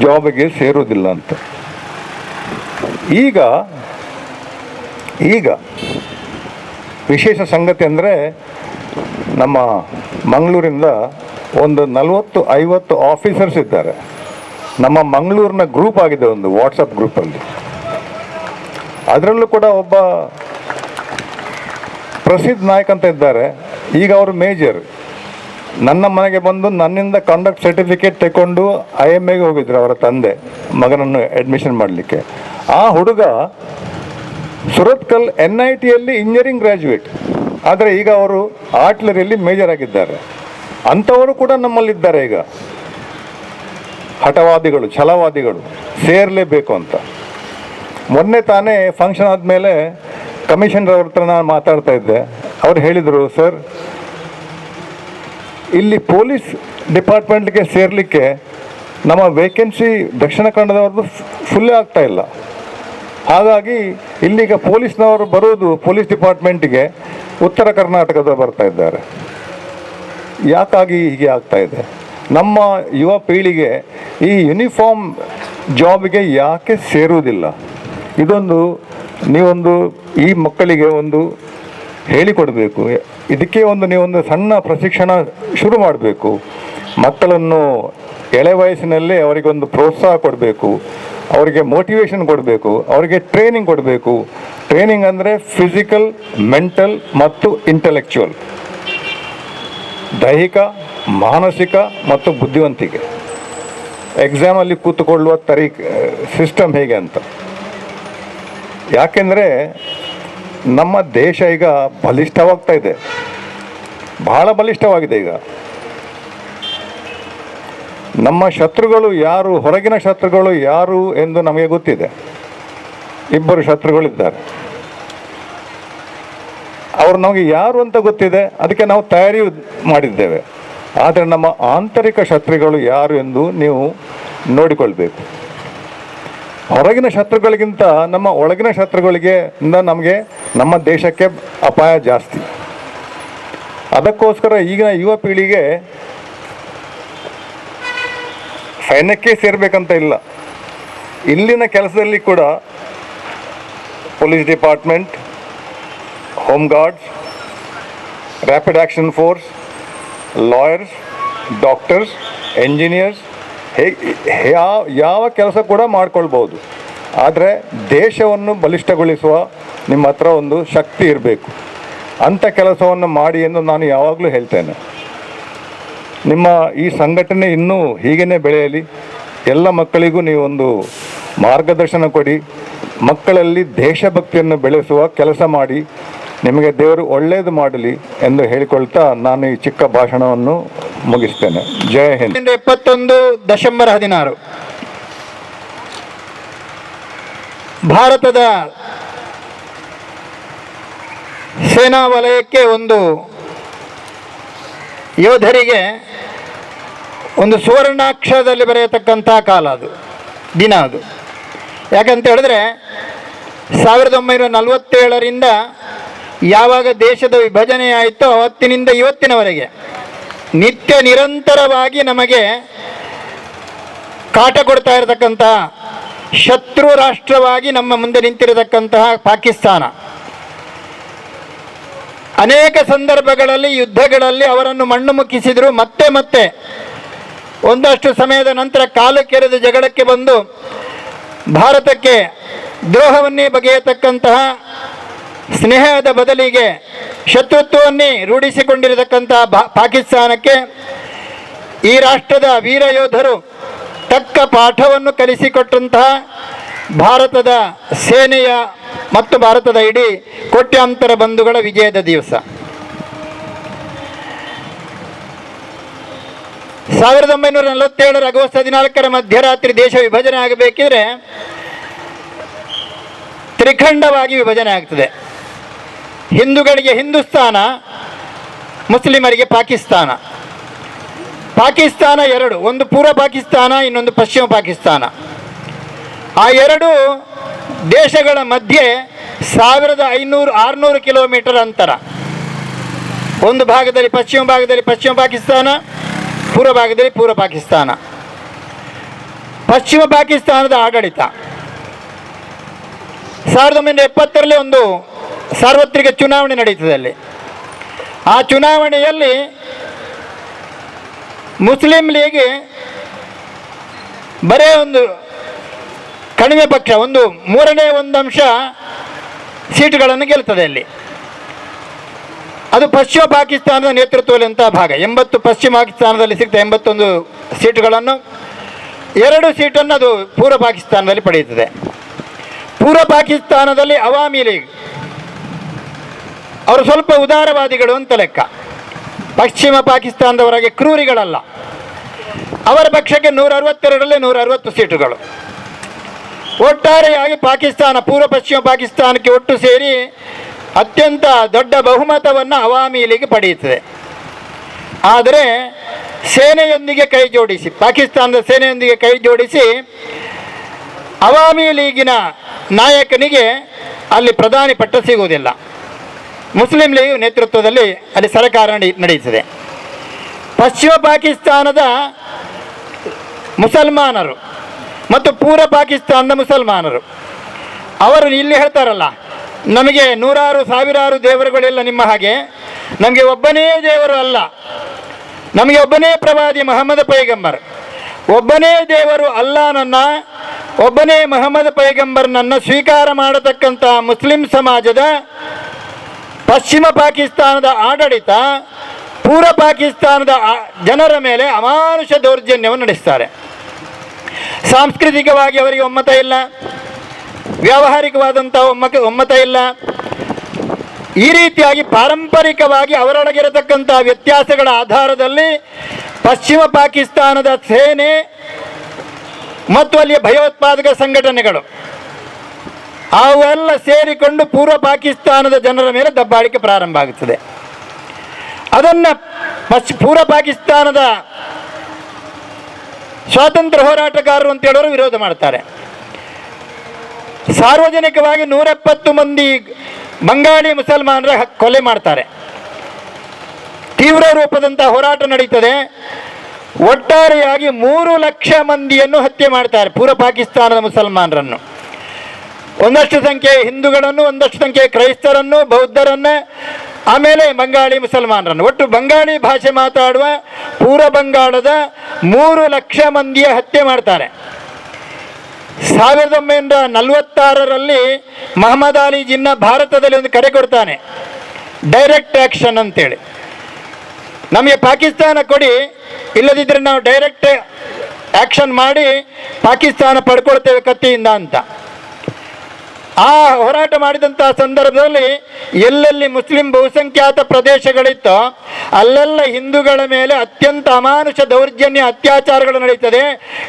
ಜಾಬ್ಗೆ ಸೇರುವುದಿಲ್ಲ ಅಂತ. ಈಗ ವಿಶೇಷ ಸಂಗತಿ ಅಂದರೆ, ನಮ್ಮ ಮಂಗಳೂರಿಂದ ಒಂದು 40-50 ಆಫೀಸರ್ಸ್ ಇದ್ದಾರೆ. ನಮ್ಮ ಮಂಗಳೂರಿನ ಗ್ರೂಪ್ ಆಗಿದೆ, ಒಂದು ವಾಟ್ಸಪ್ ಗ್ರೂಪಲ್ಲಿ. ಅದರಲ್ಲೂ ಕೂಡ ಒಬ್ಬ ಪ್ರಸಿದ್ಧ ನಾಯಕ್ ಅಂತ ಇದ್ದಾರೆ. ಈಗ ಅವರು ಮೇಜರ್. ನನ್ನ ಮನೆಗೆ ಬಂದು ನನ್ನಿಂದ ಕಾಂಡಕ್ಟ್ ಸರ್ಟಿಫಿಕೇಟ್ ತಗೊಂಡು IMAಗೆ ಹೋಗಿದ್ರು ಅವರ ತಂದೆ ಮಗನನ್ನು ಅಡ್ಮಿಷನ್ ಮಾಡಲಿಕ್ಕೆ. ಆ ಹುಡುಗ ಸುರತ್ಕಲ್ NITಯಲ್ಲಿ ಇಂಜಿನಿಯರಿಂಗ್ ಗ್ರ್ಯಾಜುಯೇಟ್, ಆದರೆ ಈಗ ಅವರು ಆರ್ಟಿಲರಿಯಲ್ಲಿ ಮೇಜರ್ ಆಗಿದ್ದಾರೆ. ಅಂಥವರು ಕೂಡ ನಮ್ಮಲ್ಲಿದ್ದಾರೆ. ಈಗ ಹಠವಾದಿಗಳು, ಛಲವಾದಿಗಳು ಸೇರಲೇಬೇಕು ಅಂತ. ಮೊನ್ನೆ ತಾನೇ ಫಂಕ್ಷನ್ ಆದಮೇಲೆ ಕಮಿಷನರ್ ಅವ್ರ ಹತ್ರ ನಾನು ಮಾತಾಡ್ತಾ ಇದ್ದೆ. ಅವ್ರು ಹೇಳಿದರು, ಸರ್ ಇಲ್ಲಿ ಪೊಲೀಸ್ ಡಿಪಾರ್ಟ್ಮೆಂಟ್ಗೆ ಸೇರಲಿಕ್ಕೆ ನಮ್ಮ ವೇಕೆನ್ಸಿ ದಕ್ಷಿಣ ಕನ್ನಡದವ್ರದ್ದು ಫುಲ್ಲೇ ಆಗ್ತಾ ಇಲ್ಲ. ಹಾಗಾಗಿ ಇಲ್ಲಿಗ ಪೊಲೀಸ್ನವರು ಬರೋದು ಪೊಲೀಸ್ ಡಿಪಾರ್ಟ್ಮೆಂಟಿಗೆ ಉತ್ತರ ಕರ್ನಾಟಕದ ಬರ್ತಾ ಇದ್ದಾರೆ. ಯಾಕಾಗಿ ಹೀಗೆ ಆಗ್ತಾ ಇದೆ? ನಮ್ಮ ಯುವ ಪೀಳಿಗೆ ಈ ಯೂನಿಫಾರ್ಮ್ ಜಾಬ್ಗೆ ಯಾಕೆ ಸೇರುವುದಿಲ್ಲ? ಇದೊಂದು ನೀವೊಂದು ಈ ಮಕ್ಕಳಿಗೆ ಒಂದು ಹೇಳಿಕೊಡಬೇಕು. ಇದಕ್ಕೆ ನೀವೊಂದು ಸಣ್ಣ ಪ್ರಶಿಕ್ಷಣ ಶುರು ಮಾಡಬೇಕು. ಮಕ್ಕಳನ್ನು ಎಳೆ ವಯಸ್ಸಿನಲ್ಲೇ ಅವರಿಗೊಂದು ಪ್ರೋತ್ಸಾಹ ಕೊಡಬೇಕು, ಅವರಿಗೆ ಮೋಟಿವೇಶನ್ ಕೊಡಬೇಕು, ಅವರಿಗೆ ಟ್ರೈನಿಂಗ್ ಕೊಡಬೇಕು. ಟ್ರೈನಿಂಗ್ ಅಂದರೆ ಫಿಸಿಕಲ್, ಮೆಂಟಲ್ ಮತ್ತು ಇಂಟೆಲೆಕ್ಚುವಲ್ ದೈಹಿಕ, ಮಾನಸಿಕ ಮತ್ತು ಬುದ್ಧಿವಂತಿಕೆ. ಎಕ್ಸಾಮಲ್ಲಿ ಕೂತುಕೊಳ್ಳುವ ಸಿಸ್ಟಮ್ ಹೇಗೆ ಅಂತ. ಯಾಕೆಂದರೆ ನಮ್ಮ ದೇಶ ಈಗ ಬಲಿಷ್ಠವಾಗ್ತಾ ಇದೆ, ಬಹಳ ಬಲಿಷ್ಠವಾಗಿದೆ. ಈಗ ನಮ್ಮ ಶತ್ರುಗಳು ಯಾರು, ಹೊರಗಿನ ಶತ್ರುಗಳು ಯಾರು ಎಂದು ನಮಗೆ ಗೊತ್ತಿದೆ. ಇಬ್ಬರು ಶತ್ರುಗಳಿದ್ದಾರೆ. ಅವರು ನಮಗೆ ಯಾರು ಅಂತ ಗೊತ್ತಿದೆ, ಅದಕ್ಕೆ ನಾವು ತಯಾರಿ ಮಾಡಿದ್ದೇವೆ. ಆದರೆ ನಮ್ಮ ಆಂತರಿಕ ಶತ್ರುಗಳು ಯಾರು ಎಂದು ನೀವು ನೋಡಿಕೊಳ್ಬೇಕು. ಹೊರಗಿನ ಶತ್ರುಗಳಿಗಿಂತ ನಮ್ಮ ಒಳಗಿನ ಶತ್ರುಗಳಿಗೆ ನಮಗೆ ನಮ್ಮ ದೇಶಕ್ಕೆ ಅಪಾಯ ಜಾಸ್ತಿ. ಅದಕ್ಕೋಸ್ಕರ ಈಗಿನ ಯುವ ಪೀಳಿಗೆ ಸೈನ್ಯಕ್ಕೆ ಸೇರಬೇಕಂತ ಇಲ್ಲ. ಇಲ್ಲಿನ ಕೆಲಸದಲ್ಲಿ ಕೂಡ police department, home guards, rapid action force, lawyers, doctors, engineers, ಯಾವ ಕೆಲಸ ಕೂಡ ಮಾಡ್ಕೊಳ್ಬೋದು. ಆದರೆ ದೇಶವನ್ನು ಬಲಿಷ್ಠಗೊಳಿಸುವ ನಿಮ್ಮ ಹತ್ರ ಒಂದು ಶಕ್ತಿ ಇರಬೇಕು. ಅಂಥ ಕೆಲಸವನ್ನು ಮಾಡಿ ಎಂದು ನಾನು ಯಾವಾಗಲೂ ಹೇಳ್ತೇನೆ. ನಿಮ್ಮ ಈ ಸಂಘಟನೆ ಇನ್ನೂ ಹೀಗೇ ಬೆಳೆಯಲಿ. ಎಲ್ಲ ಮಕ್ಕಳಿಗೂ ನೀವೊಂದು ಮಾರ್ಗದರ್ಶನ ಕೊಡಿ. ಮಕ್ಕಳಲ್ಲಿ ದೇಶಭಕ್ತಿಯನ್ನು ಬೆಳೆಸುವ ಕೆಲಸ ಮಾಡಿ. ನಿಮಗೆ ದೇವರು ಒಳ್ಳೆಯದು ಮಾಡಲಿ ಎಂದು ಹೇಳಿಕೊಳ್ತಾ ನಾನು ಈ ಚಿಕ್ಕ ಭಾಷಣವನ್ನು ಮುಗಿಸ್ತೇನೆ. ಜೈ ಹಿಂದ್. 71 ಡಿಸೆಂಬರ್ 16 ಭಾರತದ ಸೇನಾ ವಲಯಕ್ಕೆ ಒಂದು ಯೋಧರಿಗೆ ಒಂದು ಸುವರ್ಣಾಕ್ಷರದಲ್ಲಿ ಬರೆಯತಕ್ಕಂಥ ಕಾಲ ಅದು, ದಿನ ಅದು. ಯಾಕಂತ ಹೇಳಿದ್ರೆ 1947ರಿಂದ ಯಾವಾಗ ದೇಶದ ವಿಭಜನೆ ಆಯಿತೋ ಅವತ್ತಿನಿಂದ ಇವತ್ತಿನವರೆಗೆ ನಿತ್ಯ ನಿರಂತರವಾಗಿ ನಮಗೆ ಕಾಟ ಕೊಡ್ತಾ ಇರತಕ್ಕಂತಹ ಶತ್ರು ರಾಷ್ಟ್ರವಾಗಿ ನಮ್ಮ ಮುಂದೆ ನಿಂತಿರತಕ್ಕಂತಹ ಪಾಕಿಸ್ತಾನ ಅನೇಕ ಸಂದರ್ಭಗಳಲ್ಲಿ ಯುದ್ಧಗಳಲ್ಲಿ ಅವರನ್ನು ಮಣ್ಣು ಮುಕ್ಕಿಸಿದರು. ಮತ್ತೆ ಮತ್ತೆ ಒಂದಷ್ಟು ಸಮಯದ ನಂತರ ಕಾಲು ಕೆರೆದ ಜಗಳಕ್ಕೆ ಬಂದು ಭಾರತಕ್ಕೆ ದ್ರೋಹವನ್ನೇ ಬಗೆಯತಕ್ಕಂತಹ, ಸ್ನೇಹದ ಬದಲಿಗೆ ಶತ್ರುತ್ವವನ್ನೇ ರೂಢಿಸಿಕೊಂಡಿರತಕ್ಕಂತಹ ಪಾಕಿಸ್ತಾನಕ್ಕೆ ಈ ರಾಷ್ಟ್ರದ ವೀರ ಯೋಧರು ತಕ್ಕ ಪಾಠವನ್ನು ಕಲಿಸಿಕೊಟ್ಟಂತಹ ಭಾರತದ ಸೇನೆಯ ಮತ್ತು ಭಾರತದ ಇಡೀ ಕೋಟ್ಯಾಂತರ ಬಂಧುಗಳ ವಿಜಯದ ದಿವಸ. 1947 ಆಗಸ್ಟ್ 14 ಮಧ್ಯರಾತ್ರಿ ದೇಶ ವಿಭಜನೆ ಆಗಬೇಕಿದ್ರೆ ತ್ರಿಖಂಡವಾಗಿ ವಿಭಜನೆ ಆಗ್ತದೆ. ಹಿಂದೂಗಳಿಗೆ ಹಿಂದೂಸ್ತಾನ, ಮುಸ್ಲಿಮರಿಗೆ ಪಾಕಿಸ್ತಾನ. ಪಾಕಿಸ್ತಾನ ಎರಡು, ಒಂದು ಪೂರ್ವ ಪಾಕಿಸ್ತಾನ, ಇನ್ನೊಂದು ಪಶ್ಚಿಮ ಪಾಕಿಸ್ತಾನ. ಆ ಎರಡು ದೇಶಗಳ ಮಧ್ಯೆ 1500-600 ಕಿಲೋಮೀಟರ್ ಅಂತರ. ಒಂದು ಭಾಗದಲ್ಲಿ ಪಶ್ಚಿಮ ಭಾಗದಲ್ಲಿ ಪಶ್ಚಿಮ ಪಾಕಿಸ್ತಾನ, ಪೂರ್ವ ಭಾಗದಲ್ಲಿ ಪೂರ್ವ ಪಾಕಿಸ್ತಾನ. ಪಶ್ಚಿಮ ಪಾಕಿಸ್ತಾನದ ಆಡಳಿತ 1970ರಲ್ಲಿ ಒಂದು ಸಾರ್ವತ್ರಿಕ ಚುನಾವಣೆ ನಡೀತದೆ. ಅಲ್ಲಿ ಆ ಚುನಾವಣೆಯಲ್ಲಿ ಮುಸ್ಲಿಂ ಲೀಗ್ ಬರೇ ಒಂದು ಕಡಿಮೆ ಪಕ್ಷ, ಒಂದು 1/3 ಸೀಟುಗಳನ್ನು ಗೆಲ್ತದೆ. ಅಲ್ಲಿ ಅದು ಪಶ್ಚಿಮ ಪಾಕಿಸ್ತಾನದ ನೇತೃತ್ವದಂಥ ಭಾಗ. 80 ಪಶ್ಚಿಮ ಪಾಕಿಸ್ತಾನದಲ್ಲಿ ಸಿಗ್ತದೆ 81 ಸೀಟುಗಳನ್ನು. 2 ಸೀಟನ್ನು ಅದು ಪೂರ್ವ ಪಾಕಿಸ್ತಾನದಲ್ಲಿ ಪಡೆಯುತ್ತದೆ. ಪೂರ್ವ ಪಾಕಿಸ್ತಾನದಲ್ಲಿ ಅವಾಮಿ ಲೀಗ್ ಅವರು ಸ್ವಲ್ಪ ಉದಾರವಾದಿಗಳು ಅಂತ ಲೆಕ್ಕ. ಪಶ್ಚಿಮ ಪಾಕಿಸ್ತಾನದವರೆಗೆ ಕ್ರೂರಿಗಳಲ್ಲ. ಅವರ ಪಕ್ಷಕ್ಕೆ 162ರಲ್ಲಿ 160 ಸೀಟುಗಳು. ಒಟ್ಟಾರೆಯಾಗಿ ಪಾಕಿಸ್ತಾನ, ಪೂರ್ವ ಪಶ್ಚಿಮ ಪಾಕಿಸ್ತಾನಕ್ಕೆ ಒಟ್ಟು ಸೇರಿ ಅತ್ಯಂತ ದೊಡ್ಡ ಬಹುಮತವನ್ನು ಅವಾಮಿ ಲೀಗ್ ಪಡೆಯುತ್ತದೆ. ಆದರೆ ಸೇನೆಯೊಂದಿಗೆ ಕೈ ಜೋಡಿಸಿ, ಪಾಕಿಸ್ತಾನದ ಸೇನೆಯೊಂದಿಗೆ ಕೈ ಜೋಡಿಸಿ ಅವಾಮಿ ಲೀಗಿನ ನಾಯಕನಿಗೆ ಅಲ್ಲಿ ಪ್ರಧಾನಿ ಪಟ್ಟ ಸಿಗುವುದಿಲ್ಲ. ಮುಸ್ಲಿಂ ಲೀಗ್ ನೇತೃತ್ವದಲ್ಲಿ ಅಲ್ಲಿ ಸರ್ಕಾರ ನಡೆಯುತ್ತದೆ. ಪಶ್ಚಿಮ ಪಾಕಿಸ್ತಾನದ ಮುಸಲ್ಮಾನರು ಮತ್ತು ಪೂರ್ವ ಪಾಕಿಸ್ತಾನದ ಮುಸಲ್ಮಾನರು ಅವರು ಇಲ್ಲಿ ಹೇಳ್ತಾರಲ್ಲ, ನಮಗೆ 100,000 ದೇವರುಗಳಿಲ್ಲ ನಿಮ್ಮ ಹಾಗೆ, ನಮಗೆ ಒಬ್ಬನೇ ದೇವರು ಅಲ್ಲ, ನಮಗೆ ಒಬ್ಬನೇ ಪ್ರವಾದಿ ಮಹಮ್ಮದ್ ಪೈಗಂಬರ್, ಒಬ್ಬನೇ ದೇವರು ಅಲ್ಲಾಹನನ್ನ, ಒಬ್ಬನೇ ಮಹಮ್ಮದ್ ಪೈಗಂಬರ್ನನ್ನು ಸ್ವೀಕಾರ ಮಾಡತಕ್ಕಂಥ ಮುಸ್ಲಿಂ ಸಮಾಜದ ಪಶ್ಚಿಮ ಪಾಕಿಸ್ತಾನದ ಆಡಳಿತ ಪೂರ್ವ ಪಾಕಿಸ್ತಾನದ ಜನರ ಮೇಲೆ ಅಮಾನುಷ ದೌರ್ಜನ್ಯವನ್ನು ನಡೆಸ್ತಾರೆ. ಸಾಂಸ್ಕೃತಿಕವಾಗಿ ಅವರಿಗೆ ಒಮ್ಮತ ಇಲ್ಲ, ವ್ಯಾವಹಾರಿಕವಾದಂಥ ಒಮ್ಮತ ಇಲ್ಲ. ಈ ರೀತಿಯಾಗಿ ಪಾರಂಪರಿಕವಾಗಿ ಅವರೊಳಗಿರತಕ್ಕಂಥ ವ್ಯತ್ಯಾಸಗಳ ಆಧಾರದಲ್ಲಿ ಪಶ್ಚಿಮ ಪಾಕಿಸ್ತಾನದ ಸೇನೆ ಮತ್ತು ಅಲ್ಲಿಯ ಭಯೋತ್ಪಾದಕ ಸಂಘಟನೆಗಳು ಅವೆಲ್ಲ ಸೇರಿಕೊಂಡು ಪೂರ್ವ ಪಾಕಿಸ್ತಾನದ ಜನರ ಮೇಲೆ ದಬ್ಬಾಳಿಕೆ ಪ್ರಾರಂಭ ಆಗುತ್ತದೆ. ಅದನ್ನು ಪೂರ್ವ ಪಾಕಿಸ್ತಾನದ ಸ್ವಾತಂತ್ರ್ಯ ಹೋರಾಟಗಾರರು ಅಂತ ಹೇಳೋರು ವಿರೋಧ ಮಾಡ್ತಾರೆ. ಸಾರ್ವಜನಿಕವಾಗಿ 170 ಮಂದಿ ಬಂಗಾಳಿ ಮುಸಲ್ಮಾನರ ಕೊಲೆ ಮಾಡ್ತಾರೆ. ತೀವ್ರ ರೂಪದಂಥ ಹೋರಾಟ ನಡೀತದೆ. ಒಟ್ಟಾರೆಯಾಗಿ 3 ಲಕ್ಷ ಮಂದಿಯನ್ನು ಹತ್ಯೆ ಮಾಡ್ತಾರೆ ಪೂರ್ವ ಪಾಕಿಸ್ತಾನದ ಮುಸಲ್ಮಾನರನ್ನು. ಒಂದಷ್ಟು ಸಂಖ್ಯೆ ಹಿಂದೂಗಳನ್ನು, ಒಂದಷ್ಟು ಸಂಖ್ಯೆ ಕ್ರೈಸ್ತರನ್ನು, ಬೌದ್ಧರನ್ನು, ಆಮೇಲೆ ಬಂಗಾಳಿ ಮುಸಲ್ಮಾನರನ್ನು, ಒಟ್ಟು ಬಂಗಾಳಿ ಭಾಷೆ ಮಾತಾಡುವ ಪೂರ್ವ ಬಂಗಾಳದ 3 ಲಕ್ಷ ಮಂದಿಯ ಹತ್ಯೆ ಮಾಡ್ತಾರೆ. 1946ರಲ್ಲಿ ಮಹಮ್ಮದ್ ಅಲಿ ಜಿನ್ನಾ ಭಾರತದಲ್ಲಿ ಒಂದು ಕರೆ ಕೊಡ್ತಾನೆ, ಡೈರೆಕ್ಟ್ ಆ್ಯಕ್ಷನ್ ಅಂತೇಳಿ. ನಮಗೆ ಪಾಕಿಸ್ತಾನ ಕೊಡಿ, ಇಲ್ಲದಿದ್ದರೆ ನಾವು ಡೈರೆಕ್ಟ್ ಆ್ಯಕ್ಷನ್ ಮಾಡಿ ಪಾಕಿಸ್ತಾನ ಪಡ್ಕೊಳ್ತೇವೆ ಕತ್ತಿಯಿಂದ ಅಂತ. ಆ ಹೋರಾಟ ಮಾಡಿದಂಥ ಸಂದರ್ಭದಲ್ಲಿ ಎಲ್ಲೆಲ್ಲಿ ಮುಸ್ಲಿಂ ಬಹುಸಂಖ್ಯಾತ ಪ್ರದೇಶಗಳಿತ್ತೋ ಅಲ್ಲೆಲ್ಲ ಹಿಂದೂಗಳ ಮೇಲೆ ಅತ್ಯಂತ ಅಮಾನುಷ ದೌರ್ಜನ್ಯ ಅತ್ಯಾಚಾರಗಳು ನಡೀತದೆ.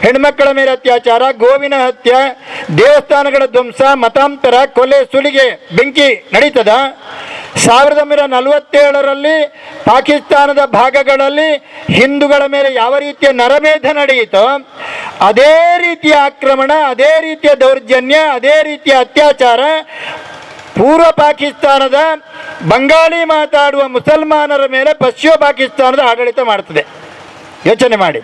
ಹೆಣ್ಮಕ್ಕಳ ಮೇಲೆ ಅತ್ಯಾಚಾರ, ಗೋವಿನ ಹತ್ಯೆ, ದೇವಸ್ಥಾನಗಳ ಧ್ವಂಸ, ಮತಾಂತರ, ಕೊಲೆ, ಸುಲಿಗೆ, ಬೆಂಕಿ ನಡೀತದ. 1947ರಲ್ಲಿ ಪಾಕಿಸ್ತಾನದ ಭಾಗಗಳಲ್ಲಿ ಹಿಂದೂಗಳ ಮೇಲೆ ಯಾವ ರೀತಿಯ ನರಮೇಧ ನಡೆಯಿತೋ ಅದೇ ರೀತಿಯ ಆಕ್ರಮಣ, ಅದೇ ರೀತಿಯ ದೌರ್ಜನ್ಯ, ಅದೇ ರೀತಿಯ ಅತ್ಯಾಚಾರ ಪೂರ್ವ ಪಾಕಿಸ್ತಾನದ ಬಂಗಾಳಿ ಮಾತಾಡುವ ಮುಸಲ್ಮಾನರ ಮೇಲೆ ಪಶ್ಚಿಮ ಪಾಕಿಸ್ತಾನದ ಆಡಳಿತ ಮಾಡ್ತದೆ. ಯೋಚನೆ ಮಾಡಿ.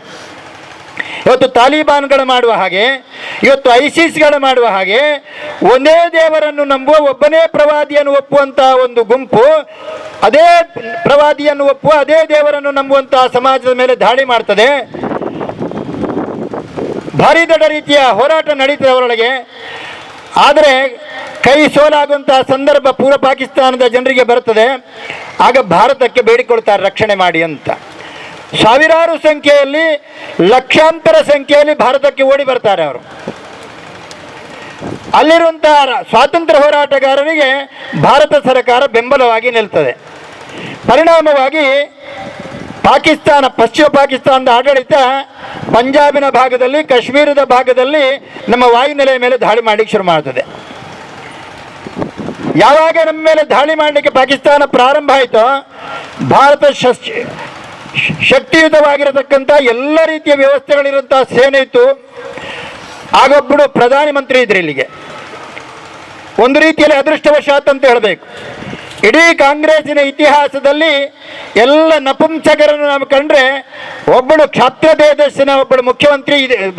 ಇವತ್ತು ತಾಲಿಬಾನ್ಗಳು ಮಾಡುವ ಹಾಗೆ, ಇವತ್ತು ಐಸಿಸ್ಗಳು ಮಾಡುವ ಹಾಗೆ ಒಂದೇ ದೇವರನ್ನು ನಂಬುವ, ಒಬ್ಬನೇ ಪ್ರವಾದಿಯನ್ನು ಒಪ್ಪುವಂಥ ಒಂದು ಗುಂಪು ಅದೇ ಪ್ರವಾದಿಯನ್ನು ಒಪ್ಪುವ, ಅದೇ ದೇವರನ್ನು ನಂಬುವಂತಹ ಸಮಾಜದ ಮೇಲೆ ದಾಳಿ ಮಾಡ್ತದೆ. ಭಾರಿ ದೊಡ್ಡ ರೀತಿಯ ಹೋರಾಟ ನಡೀತದೆ ಅವರೊಳಗೆ. ಆದರೆ ಕೈ ಸೋಲಾಗುವಂತಹ ಸಂದರ್ಭ ಪೂರ್ವ ಪಾಕಿಸ್ತಾನದ ಜನರಿಗೆ ಬರುತ್ತದೆ. ಆಗ ಭಾರತಕ್ಕೆ ಬೇಡಿಕೊಳ್ತಾರೆ ರಕ್ಷಣೆ ಮಾಡಿ ಅಂತ. ಸಾವಿರಾರು ಸಂಖ್ಯೆಯಲ್ಲಿ, ಲಕ್ಷಾಂತರ ಸಂಖ್ಯೆಯಲ್ಲಿ ಭಾರತಕ್ಕೆ ಓಡಿ ಬರ್ತಾರೆ ಅವರು. ಅಲ್ಲಿರುವಂತಹ ಸ್ವಾತಂತ್ರ್ಯ ಹೋರಾಟಗಾರರಿಗೆ ಭಾರತ ಸರ್ಕಾರ ಬೆಂಬಲವಾಗಿ ನಿಲ್ತದೆ. ಪರಿಣಾಮವಾಗಿ ಪಾಕಿಸ್ತಾನ, ಪಶ್ಚಿಮ ಪಾಕಿಸ್ತಾನದ ಆಡಳಿತ ಪಂಜಾಬಿನ ಭಾಗದಲ್ಲಿ, ಕಾಶ್ಮೀರದ ಭಾಗದಲ್ಲಿ ನಮ್ಮ ವಾಯುನೆಲೆಯ ಮೇಲೆ ದಾಳಿ ಮಾಡಲಿಕ್ಕೆ ಶುರು ಮಾಡ್ತದೆ. ಯಾವಾಗ ನಮ್ಮ ಮೇಲೆ ದಾಳಿ ಮಾಡಲಿಕ್ಕೆ ಪಾಕಿಸ್ತಾನ ಪ್ರಾರಂಭ ಆಯಿತೋ ಭಾರತ ಶಕ್ತಿಯುತವಾಗಿರತಕ್ಕಂಥ ಎಲ್ಲ ರೀತಿಯ ವ್ಯವಸ್ಥೆಗಳಿರುವಂಥ ಸೇನೆ ಇತ್ತು. ಆಗೊಬ್ಬರು ಪ್ರಧಾನಮಂತ್ರಿ ಇದ್ರು ಇಲ್ಲಿಗೆ. ಒಂದು ರೀತಿಯಲ್ಲಿ ಅದೃಷ್ಟವಶಾತ್ ಅಂತ ಹೇಳಬೇಕು. ಇಡೀ ಕಾಂಗ್ರೆಸ್ಸಿನ ಇತಿಹಾಸದಲ್ಲಿ ಎಲ್ಲ ನಪುಂಸಕರನ್ನು ನಾವು ಕಂಡ್ರೆ ಒಬ್ಬಳು ಕ್ಷಾತ್ರ ದೇಶದ ಒಬ್ಬಳು ಮುಖ್ಯಮಂತ್ರಿ,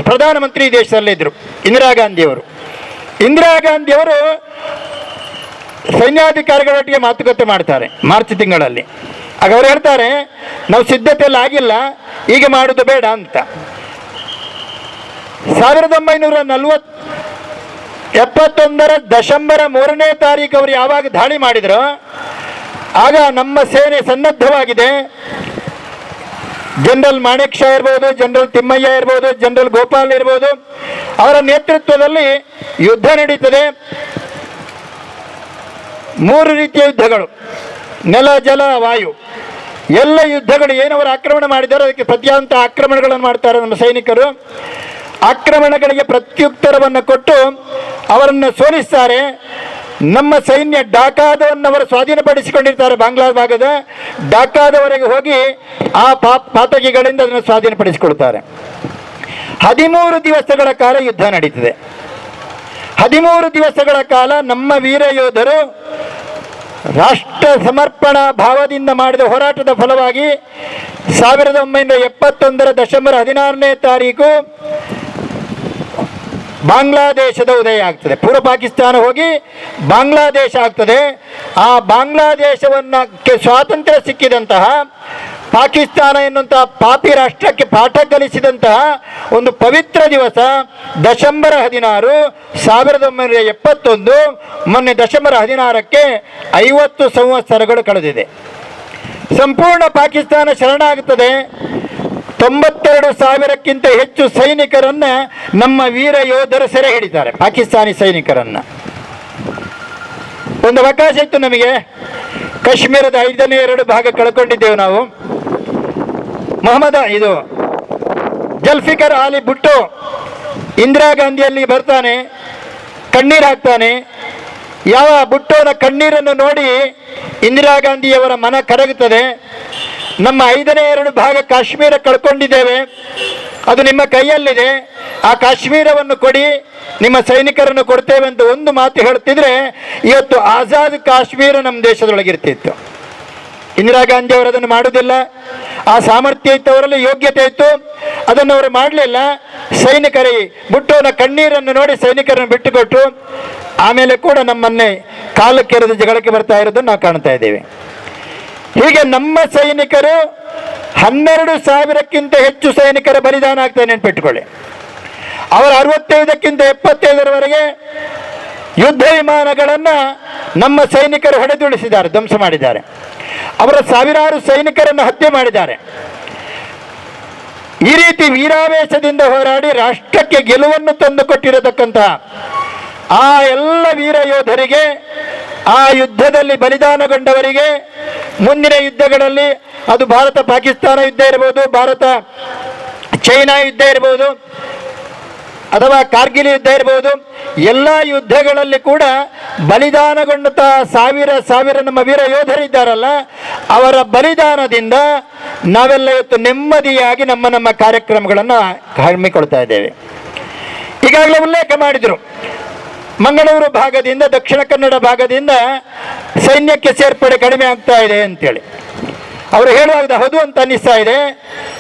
ಪ್ರಧಾನಮಂತ್ರಿ ಈ ದೇಶದಲ್ಲಿದ್ದರು, ಇಂದಿರಾ ಗಾಂಧಿಯವರು. ಇಂದಿರಾ ಗಾಂಧಿಯವರು ಸೈನ್ಯಾಧಿಕಾರಿಗಳೊಟ್ಟಿಗೆ ಮಾತುಕತೆ ಮಾಡ್ತಾರೆ ಮಾರ್ಚ್ ತಿಂಗಳಲ್ಲಿ. ಆಗ ಅವ್ರು ಹೇಳ್ತಾರೆ, ನಾವು ಸಿದ್ಧತೆಯಲ್ಲಿ ಆಗಿಲ್ಲ, ಈಗ ಮಾಡೋದು ಬೇಡ ಅಂತ. 1971 ಡಿಸೆಂಬರ್ 3ನೇ ತಾರೀಕು ಅವರು ಯಾವಾಗ ದಾಳಿ ಮಾಡಿದ್ರು ಆಗ ನಮ್ಮ ಸೇನೆ ಸನ್ನದ್ಧವಾಗಿದೆ. ಜನರಲ್ ಮಾಣೆಕ್ ಶಾ ಇರ್ಬೋದು, ಜನರಲ್ ತಿಮ್ಮಯ್ಯ ಇರ್ಬೋದು, ಜನರಲ್ ಗೋಪಾಲ್ ಇರ್ಬೋದು, ಅವರ ನೇತೃತ್ವದಲ್ಲಿ ಯುದ್ಧ ನಡೀತದೆ. 3 ರೀತಿಯ ಯುದ್ಧಗಳು, ನೆಲ, ಜಲ, ವಾಯು, ಎಲ್ಲ ಯುದ್ಧಗಳು. ಏನವರು ಆಕ್ರಮಣ ಮಾಡಿದಾರೋ ಅದಕ್ಕೆ ಪ್ರತಿಯಾದಂಥ ಆಕ್ರಮಣಗಳನ್ನು ಮಾಡ್ತಾರೆ ನಮ್ಮ ಸೈನಿಕರು. ಆಕ್ರಮಣಗಳಿಗೆ ಪ್ರತ್ಯುತ್ತರವನ್ನು ಕೊಟ್ಟು ಅವರನ್ನು ಸೋಲಿಸ್ತಾರೆ. ನಮ್ಮ ಸೈನ್ಯ ಡಾಕಾದವನ್ನು ಅವರು ಸ್ವಾಧೀನಪಡಿಸಿಕೊಂಡಿರ್ತಾರೆ. ಬಾಂಗ್ಲಾ ಭಾಗದ ಡಾಕಾದವರೆಗೆ ಹೋಗಿ ಆ ಪಾತಕಿಗಳಿಂದ ಅದನ್ನು ಸ್ವಾಧೀನಪಡಿಸಿಕೊಳ್ತಾರೆ. 13 ದಿವಸಗಳ ಕಾಲ ಯುದ್ಧ ನಡೀತದೆ. 13 ದಿವಸಗಳ ಕಾಲ ನಮ್ಮ ವೀರ ಯೋಧರು ರಾಷ್ಟ್ರ ಸಮರ್ಪಣಾ ಭಾವದಿಂದ ಮಾಡಿದ ಹೋರಾಟದ ಫಲವಾಗಿ 1971 ಡಿಸೆಂಬರ್ 16ನೇ ತಾರೀಕು ಬಾಂಗ್ಲಾದೇಶದ ಉದಯ ಆಗ್ತದೆ. ಪೂರ್ವ ಪಾಕಿಸ್ತಾನ ಹೋಗಿ ಬಾಂಗ್ಲಾದೇಶ ಆಗ್ತದೆ. ಆ ಬಾಂಗ್ಲಾದೇಶವನ್ನು ಸ್ವಾತಂತ್ರ್ಯ ಸಿಕ್ಕಿದಂತಹ ಪಾಕಿಸ್ತಾನ ಎನ್ನುವಂತಹ ಪಾಪಿ ರಾಷ್ಟ್ರಕ್ಕೆ ಪಾಠ ಕಲಿಸಿದಂತಹ ಒಂದು ಪವಿತ್ರ ದಿವಸ ಡಿಸೆಂಬರ್ 16, 1971. ಮೊನ್ನೆ ಡಿಸೆಂಬರ್ 16ಕ್ಕೆ 50 ಸಂವತ್ಸರಗಳು ಕಳೆದಿದೆ. ಸಂಪೂರ್ಣ ಪಾಕಿಸ್ತಾನ ಶರಣಾಗುತ್ತದೆ. 92,000ಕ್ಕಿಂತ ಹೆಚ್ಚು ಸೈನಿಕರನ್ನ ನಮ್ಮ ವೀರ ಯೋಧರು ಸೆರೆ ಹಿಡಿತಾರೆ, ಪಾಕಿಸ್ತಾನಿ ಸೈನಿಕರನ್ನ. ಒಂದು ಅವಕಾಶ ಇತ್ತು ನಮಗೆ, ಕಾಶ್ಮೀರದ 5ನೇ 2 ಭಾಗ ಕಳ್ಕೊಂಡಿದ್ದೇವೆ ನಾವು. ಜಲ್ಫಿಕರ್ ಆಲಿ ಭುಟ್ಟೋ ಇಂದಿರಾ ಗಾಂಧಿಯಲ್ಲಿ ಬರ್ತಾನೆ, ಕಣ್ಣೀರು ಹಾಕ್ತಾನೆ. ಯಾವ ಭುಟ್ಟೋನ ಕಣ್ಣೀರನ್ನು ನೋಡಿ ಇಂದಿರಾ ಗಾಂಧಿಯವರ ಮನ ಕರಗುತ್ತದೆ. ನಮ್ಮ 5ನೇ 2 ಭಾಗ ಕಾಶ್ಮೀರ ಕಳ್ಕೊಂಡಿದ್ದೇವೆ, ಅದು ನಿಮ್ಮ ಕೈಯಲ್ಲಿದೆ, ಆ ಕಾಶ್ಮೀರವನ್ನು ಕೊಡಿ, ನಿಮ್ಮ ಸೈನಿಕರನ್ನು ಕೊಡ್ತೇವೆ ಅಂತ ಒಂದು ಮಾತು ಹೇಳ್ತಿದ್ರೆ ಇವತ್ತು ಆಜಾದ್ ಕಾಶ್ಮೀರ ನಮ್ಮ ದೇಶದೊಳಗಿರ್ತಿತ್ತು. ಇಂದಿರಾ ಗಾಂಧಿ ಅವರು ಅದನ್ನು ಮಾಡುವುದಿಲ್ಲ. ಆ ಸಾಮರ್ಥ್ಯ ಇತ್ತು, ಅವರಲ್ಲಿ ಯೋಗ್ಯತೆ ಇತ್ತು, ಅದನ್ನು ಅವರು ಮಾಡಲಿಲ್ಲ. ಭುಟ್ಟೋನ ಕಣ್ಣೀರನ್ನು ನೋಡಿ ಸೈನಿಕರನ್ನು ಬಿಟ್ಟುಕೊಟ್ಟು ಆಮೇಲೆ ಕೂಡ ನಮ್ಮನ್ನೇ ಕಾಲಕ್ಕೆರೆದು ಜಗಳಕ್ಕೆ ಬರ್ತಾ ಇರೋದನ್ನು ನಾವು ಕಾಣ್ತಾ ಇದ್ದೇವೆ. ಹೀಗೆ ನಮ್ಮ ಸೈನಿಕರು 12,000ಕ್ಕಿಂತ ಹೆಚ್ಚು ಸೈನಿಕರ ಬಲಿದಾನ ಆಗ್ತದೆ, ನೆನ್ಪಿಟ್ಕೊಳ್ಳಿ. ಅವರು 65ಕ್ಕಿಂತ 75ರವರೆಗೆ ಯುದ್ಧ ವಿಮಾನಗಳನ್ನು ನಮ್ಮ ಸೈನಿಕರು ಹೊಡೆದುಳಿಸಿದ್ದಾರೆ, ಧ್ವಂಸ ಮಾಡಿದ್ದಾರೆ. ಅವರ ಸಾವಿರಾರು ಸೈನಿಕರನ್ನು ಹತ್ಯೆ ಮಾಡಿದ್ದಾರೆ. ಈ ರೀತಿ ವೀರಾವೇಶದಿಂದ ಹೋರಾಡಿ ರಾಷ್ಟ್ರಕ್ಕೆ ಗೆಲುವನ್ನು ತಂದುಕೊಟ್ಟಿರತಕ್ಕಂತಹ ಆ ಎಲ್ಲ ವೀರ ಯೋಧರಿಗೆ, ಆ ಯುದ್ಧದಲ್ಲಿ ಬಲಿದಾನಗೊಂಡವರಿಗೆ, ಮುಂದಿನ ಯುದ್ಧಗಳಲ್ಲಿ ಅದು ಭಾರತ ಪಾಕಿಸ್ತಾನ ಯುದ್ಧ ಇರ್ಬೋದು, ಭಾರತ ಚೈನಾ ಯುದ್ಧ ಇರ್ಬೋದು, ಅಥವಾ ಕಾರ್ಗಿಲ್ ಯುದ್ಧ ಇರ್ಬೋದು, ಎಲ್ಲ ಯುದ್ಧಗಳಲ್ಲಿ ಕೂಡ ಬಲಿದಾನಗೊಂಡಂತಹ ಸಾವಿರ ನಮ್ಮ ವೀರ ಯೋಧರಿದ್ದಾರಲ್ಲ, ಅವರ ಬಲಿದಾನದಿಂದ ನಾವೆಲ್ಲ ಇವತ್ತು ನೆಮ್ಮದಿಯಾಗಿ ನಮ್ಮ ಕಾರ್ಯಕ್ರಮಗಳನ್ನು ಹಮ್ಮಿಕೊಳ್ತಾ ಇದ್ದೇವೆ. ಈಗಾಗಲೇ ಉಲ್ಲೇಖ ಮಾಡಿದರು, ಮಂಗಳೂರು ಭಾಗದಿಂದ, ದಕ್ಷಿಣ ಕನ್ನಡ ಭಾಗದಿಂದ ಸೈನ್ಯಕ್ಕೆ ಸೇರ್ಪಡೆ ಕಡಿಮೆ ಆಗ್ತಾ ಇದೆ ಅಂತೇಳಿ ಅವರು ಹೇಳುವಾಗ ಹೌದು ಅಂತ ಅನ್ನಿಸ್ತಾ ಇದೆ.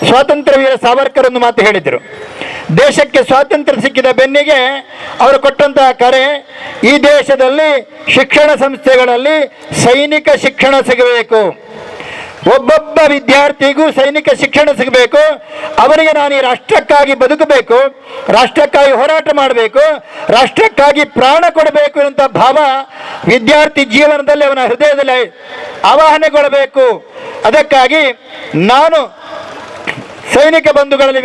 ಸ್ವಾತಂತ್ರ್ಯ ವೀರ ಸಾವರ್ಕರ್ ಒಂದು ಮಾತು ಹೇಳಿದರು. ದೇಶಕ್ಕೆ ಸ್ವಾತಂತ್ರ್ಯ ಸಿಕ್ಕಿದ ಬೆನ್ನಿಗೆ ಅವರು ಕೊಟ್ಟಂತಹ ಕರೆ, ಈ ದೇಶದಲ್ಲಿ ಶಿಕ್ಷಣ ಸಂಸ್ಥೆಗಳಲ್ಲಿ ಸೈನಿಕ ಶಿಕ್ಷಣ ಸಿಗಬೇಕು, ಒಬ್ಬೊಬ್ಬ ವಿದ್ಯಾರ್ಥಿಗೂ ಸೈನಿಕ ಶಿಕ್ಷಣ ಸಿಗಬೇಕು, ಅವರಿಗೆ ನಾನು ಈ ರಾಷ್ಟ್ರಕ್ಕಾಗಿ ಬದುಕಬೇಕು, ರಾಷ್ಟ್ರಕ್ಕಾಗಿ ಹೋರಾಟ ಮಾಡಬೇಕು, ರಾಷ್ಟ್ರಕ್ಕಾಗಿ ಪ್ರಾಣ ಕೊಡಬೇಕು ಅಂತ ಭಾವ ವಿದ್ಯಾರ್ಥಿ ಜೀವನದಲ್ಲಿ ಅವನ ಹೃದಯದಲ್ಲಿ ಆವಾಹನೆಗೊಳ್ಳಬೇಕು. ಅದಕ್ಕಾಗಿ ನಾನು ಸೈನಿಕ ಬಂಧುಗಳಲ್ಲಿ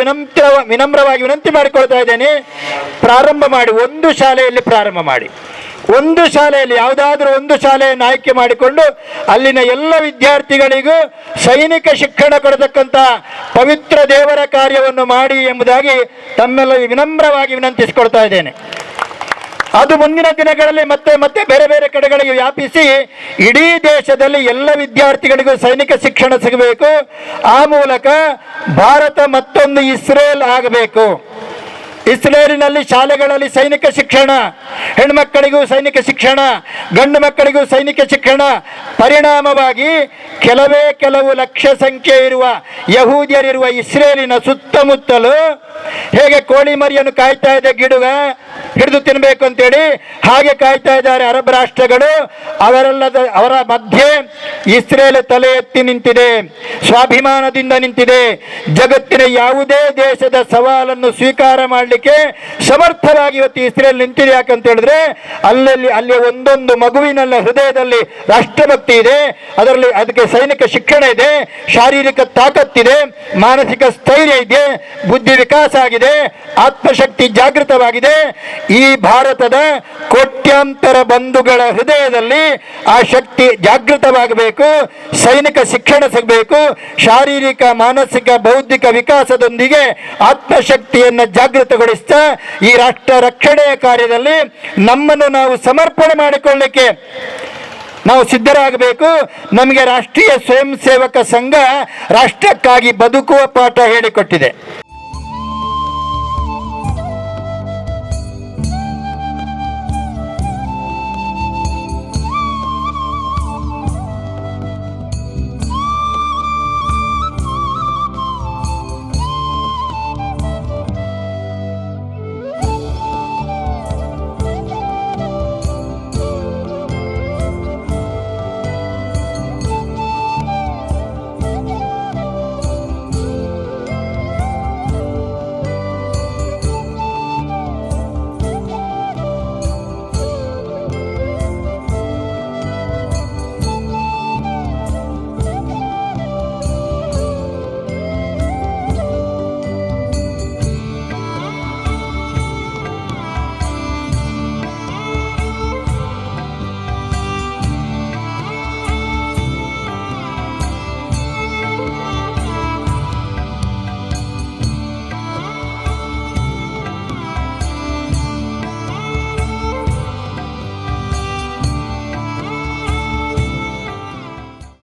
ವಿನಮ್ರವಾಗಿ ವಿನಂತಿ ಮಾಡಿಕೊಳ್ತಾ ಇದ್ದೇನೆ, ಪ್ರಾರಂಭ ಮಾಡಿ, ಒಂದು ಶಾಲೆಯಲ್ಲಿ ಪ್ರಾರಂಭ ಮಾಡಿ, ಒಂದು ಶಾಲೆಯಲ್ಲಿ ಯಾವುದಾದ್ರೂ ಒಂದು ಶಾಲೆಯನ್ನು ಆಯ್ಕೆ ಮಾಡಿಕೊಂಡು ಅಲ್ಲಿನ ಎಲ್ಲ ವಿದ್ಯಾರ್ಥಿಗಳಿಗೂ ಸೈನಿಕ ಶಿಕ್ಷಣ ಕೊಡತಕ್ಕಂಥ ಪವಿತ್ರ ದೇವರ ಕಾರ್ಯವನ್ನು ಮಾಡಿ ಎಂಬುದಾಗಿ ತಮ್ಮೆಲ್ಲ ವಿನಮ್ರವಾಗಿ ವಿನಂತಿಸಿಕೊಳ್ತಾ ಇದ್ದೇನೆ. ಅದು ಮುಂದಿನ ದಿನಗಳಲ್ಲಿ ಮತ್ತೆ ಬೇರೆ ಬೇರೆ ಕಡೆಗಳಿಗೆ ವ್ಯಾಪಿಸಿ ಇಡೀ ದೇಶದಲ್ಲಿ ಎಲ್ಲ ವಿದ್ಯಾರ್ಥಿಗಳಿಗೂ ಸೈನಿಕ ಶಿಕ್ಷಣ ಸಿಗಬೇಕು. ಆ ಮೂಲಕ ಭಾರತ ಮತ್ತೊಂದು ಇಸ್ರೇಲ್ ಆಗಬೇಕು. ಇಸ್ರೇಲಿನಲ್ಲಿ ಶಾಲೆಗಳಲ್ಲಿ ಸೈನಿಕ ಶಿಕ್ಷಣ, ಹೆಣ್ಮಕ್ಕಳಿಗೂ ಸೈನಿಕ ಶಿಕ್ಷಣ, ಗಂಡು ಮಕ್ಕಳಿಗೂ ಸೈನಿಕ ಶಿಕ್ಷಣ. ಪರಿಣಾಮವಾಗಿ ಕೆಲವು ಲಕ್ಷ ಸಂಖ್ಯೆ ಇರುವ ಯಹೂದ್ಯರಿರುವ ಇಸ್ರೇಲಿನ ಸುತ್ತಮುತ್ತಲು ಹೇಗೆ ಕೋಳಿ ಮರಿಯನ್ನು ಕಾಯ್ತಾ ಇದೆ ಗಿಡುಗ ಹಿಡಿದು ತಿನ್ನಬೇಕು ಅಂತೇಳಿ, ಹಾಗೆ ಕಾಯ್ತಾ ಇದ್ದಾರೆ ಅರಬ್ ರಾಷ್ಟ್ರಗಳು. ಅವರ ಮಧ್ಯೆ ಇಸ್ರೇಲ್ ತಲೆ ಎತ್ತಿ ನಿಂತಿದೆ, ಸ್ವಾಭಿಮಾನದಿಂದ ನಿಂತಿದೆ. ಜಗತ್ತಿನ ಯಾವುದೇ ದೇಶದ ಸವಾಲನ್ನು ಸ್ವೀಕಾರ ಮಾಡಲಿಕ್ಕೆ ಸಮರ್ಥವಾಗಿ ಇವತ್ತು ಇಸ್ರೇಲ್ ನಿಂತಿದೆ. ಯಾಕಂತ ಹೇಳಿದ್ರೆ ಅಲ್ಲಿ ಒಂದೊಂದು ಮಗುವಿನ ಹೃದಯದಲ್ಲಿ ರಾಷ್ಟ್ರಭಕ್ತಿ ಇದೆ, ಅದಕ್ಕೆ ಸೈನಿಕ ಶಿಕ್ಷಣ ಇದೆ, ಶಾರೀರಿಕ ತಾಕತ್ತಿದೆ, ಮಾನಸಿಕ ಸ್ಥೈರ್ಯ ಇದೆ, ಬುದ್ಧಿ ವಿಕಾಸ ಆಗಿದೆ, ಆತ್ಮಶಕ್ತಿ ಜಾಗೃತವಾಗಿದೆ. ಈ ಭಾರತದ ಕೋಟ್ಯಾಂತರ ಬಂಧುಗಳ ಹೃದಯದಲ್ಲಿ ಆ ಶಕ್ತಿ ಜಾಗೃತವಾಗಬೇಕು, ಸೈನಿಕ ಶಿಕ್ಷಣ ಸಿಗಬೇಕು. ಶಾರೀರಿಕ ಮಾನಸಿಕ ಬೌದ್ಧಿಕ ವಿಕಾಸದೊಂದಿಗೆ ಆತ್ಮಶಕ್ತಿಯನ್ನು ಜಾಗೃತಗೊಳಿಸ್ತಾ ಈ ರಾಷ್ಟ್ರ ರಕ್ಷಣೆಯ ಕಾರ್ಯದಲ್ಲಿ ನಮ್ಮನ್ನು ನಾವು ಸಮರ್ಪಣೆ ಮಾಡಿಕೊಳ್ಳಲಿಕ್ಕೆ ನಾವು ಸಿದ್ಧರಾಗಬೇಕು. ನಮಗೆ ರಾಷ್ಟ್ರೀಯ ಸ್ವಯಂ ಸೇವಕ ಸಂಘ ರಾಷ್ಟ್ರಕ್ಕಾಗಿ ಬದುಕುವ ಪಾಠ ಹೇಳಿಕೊಟ್ಟಿದೆ.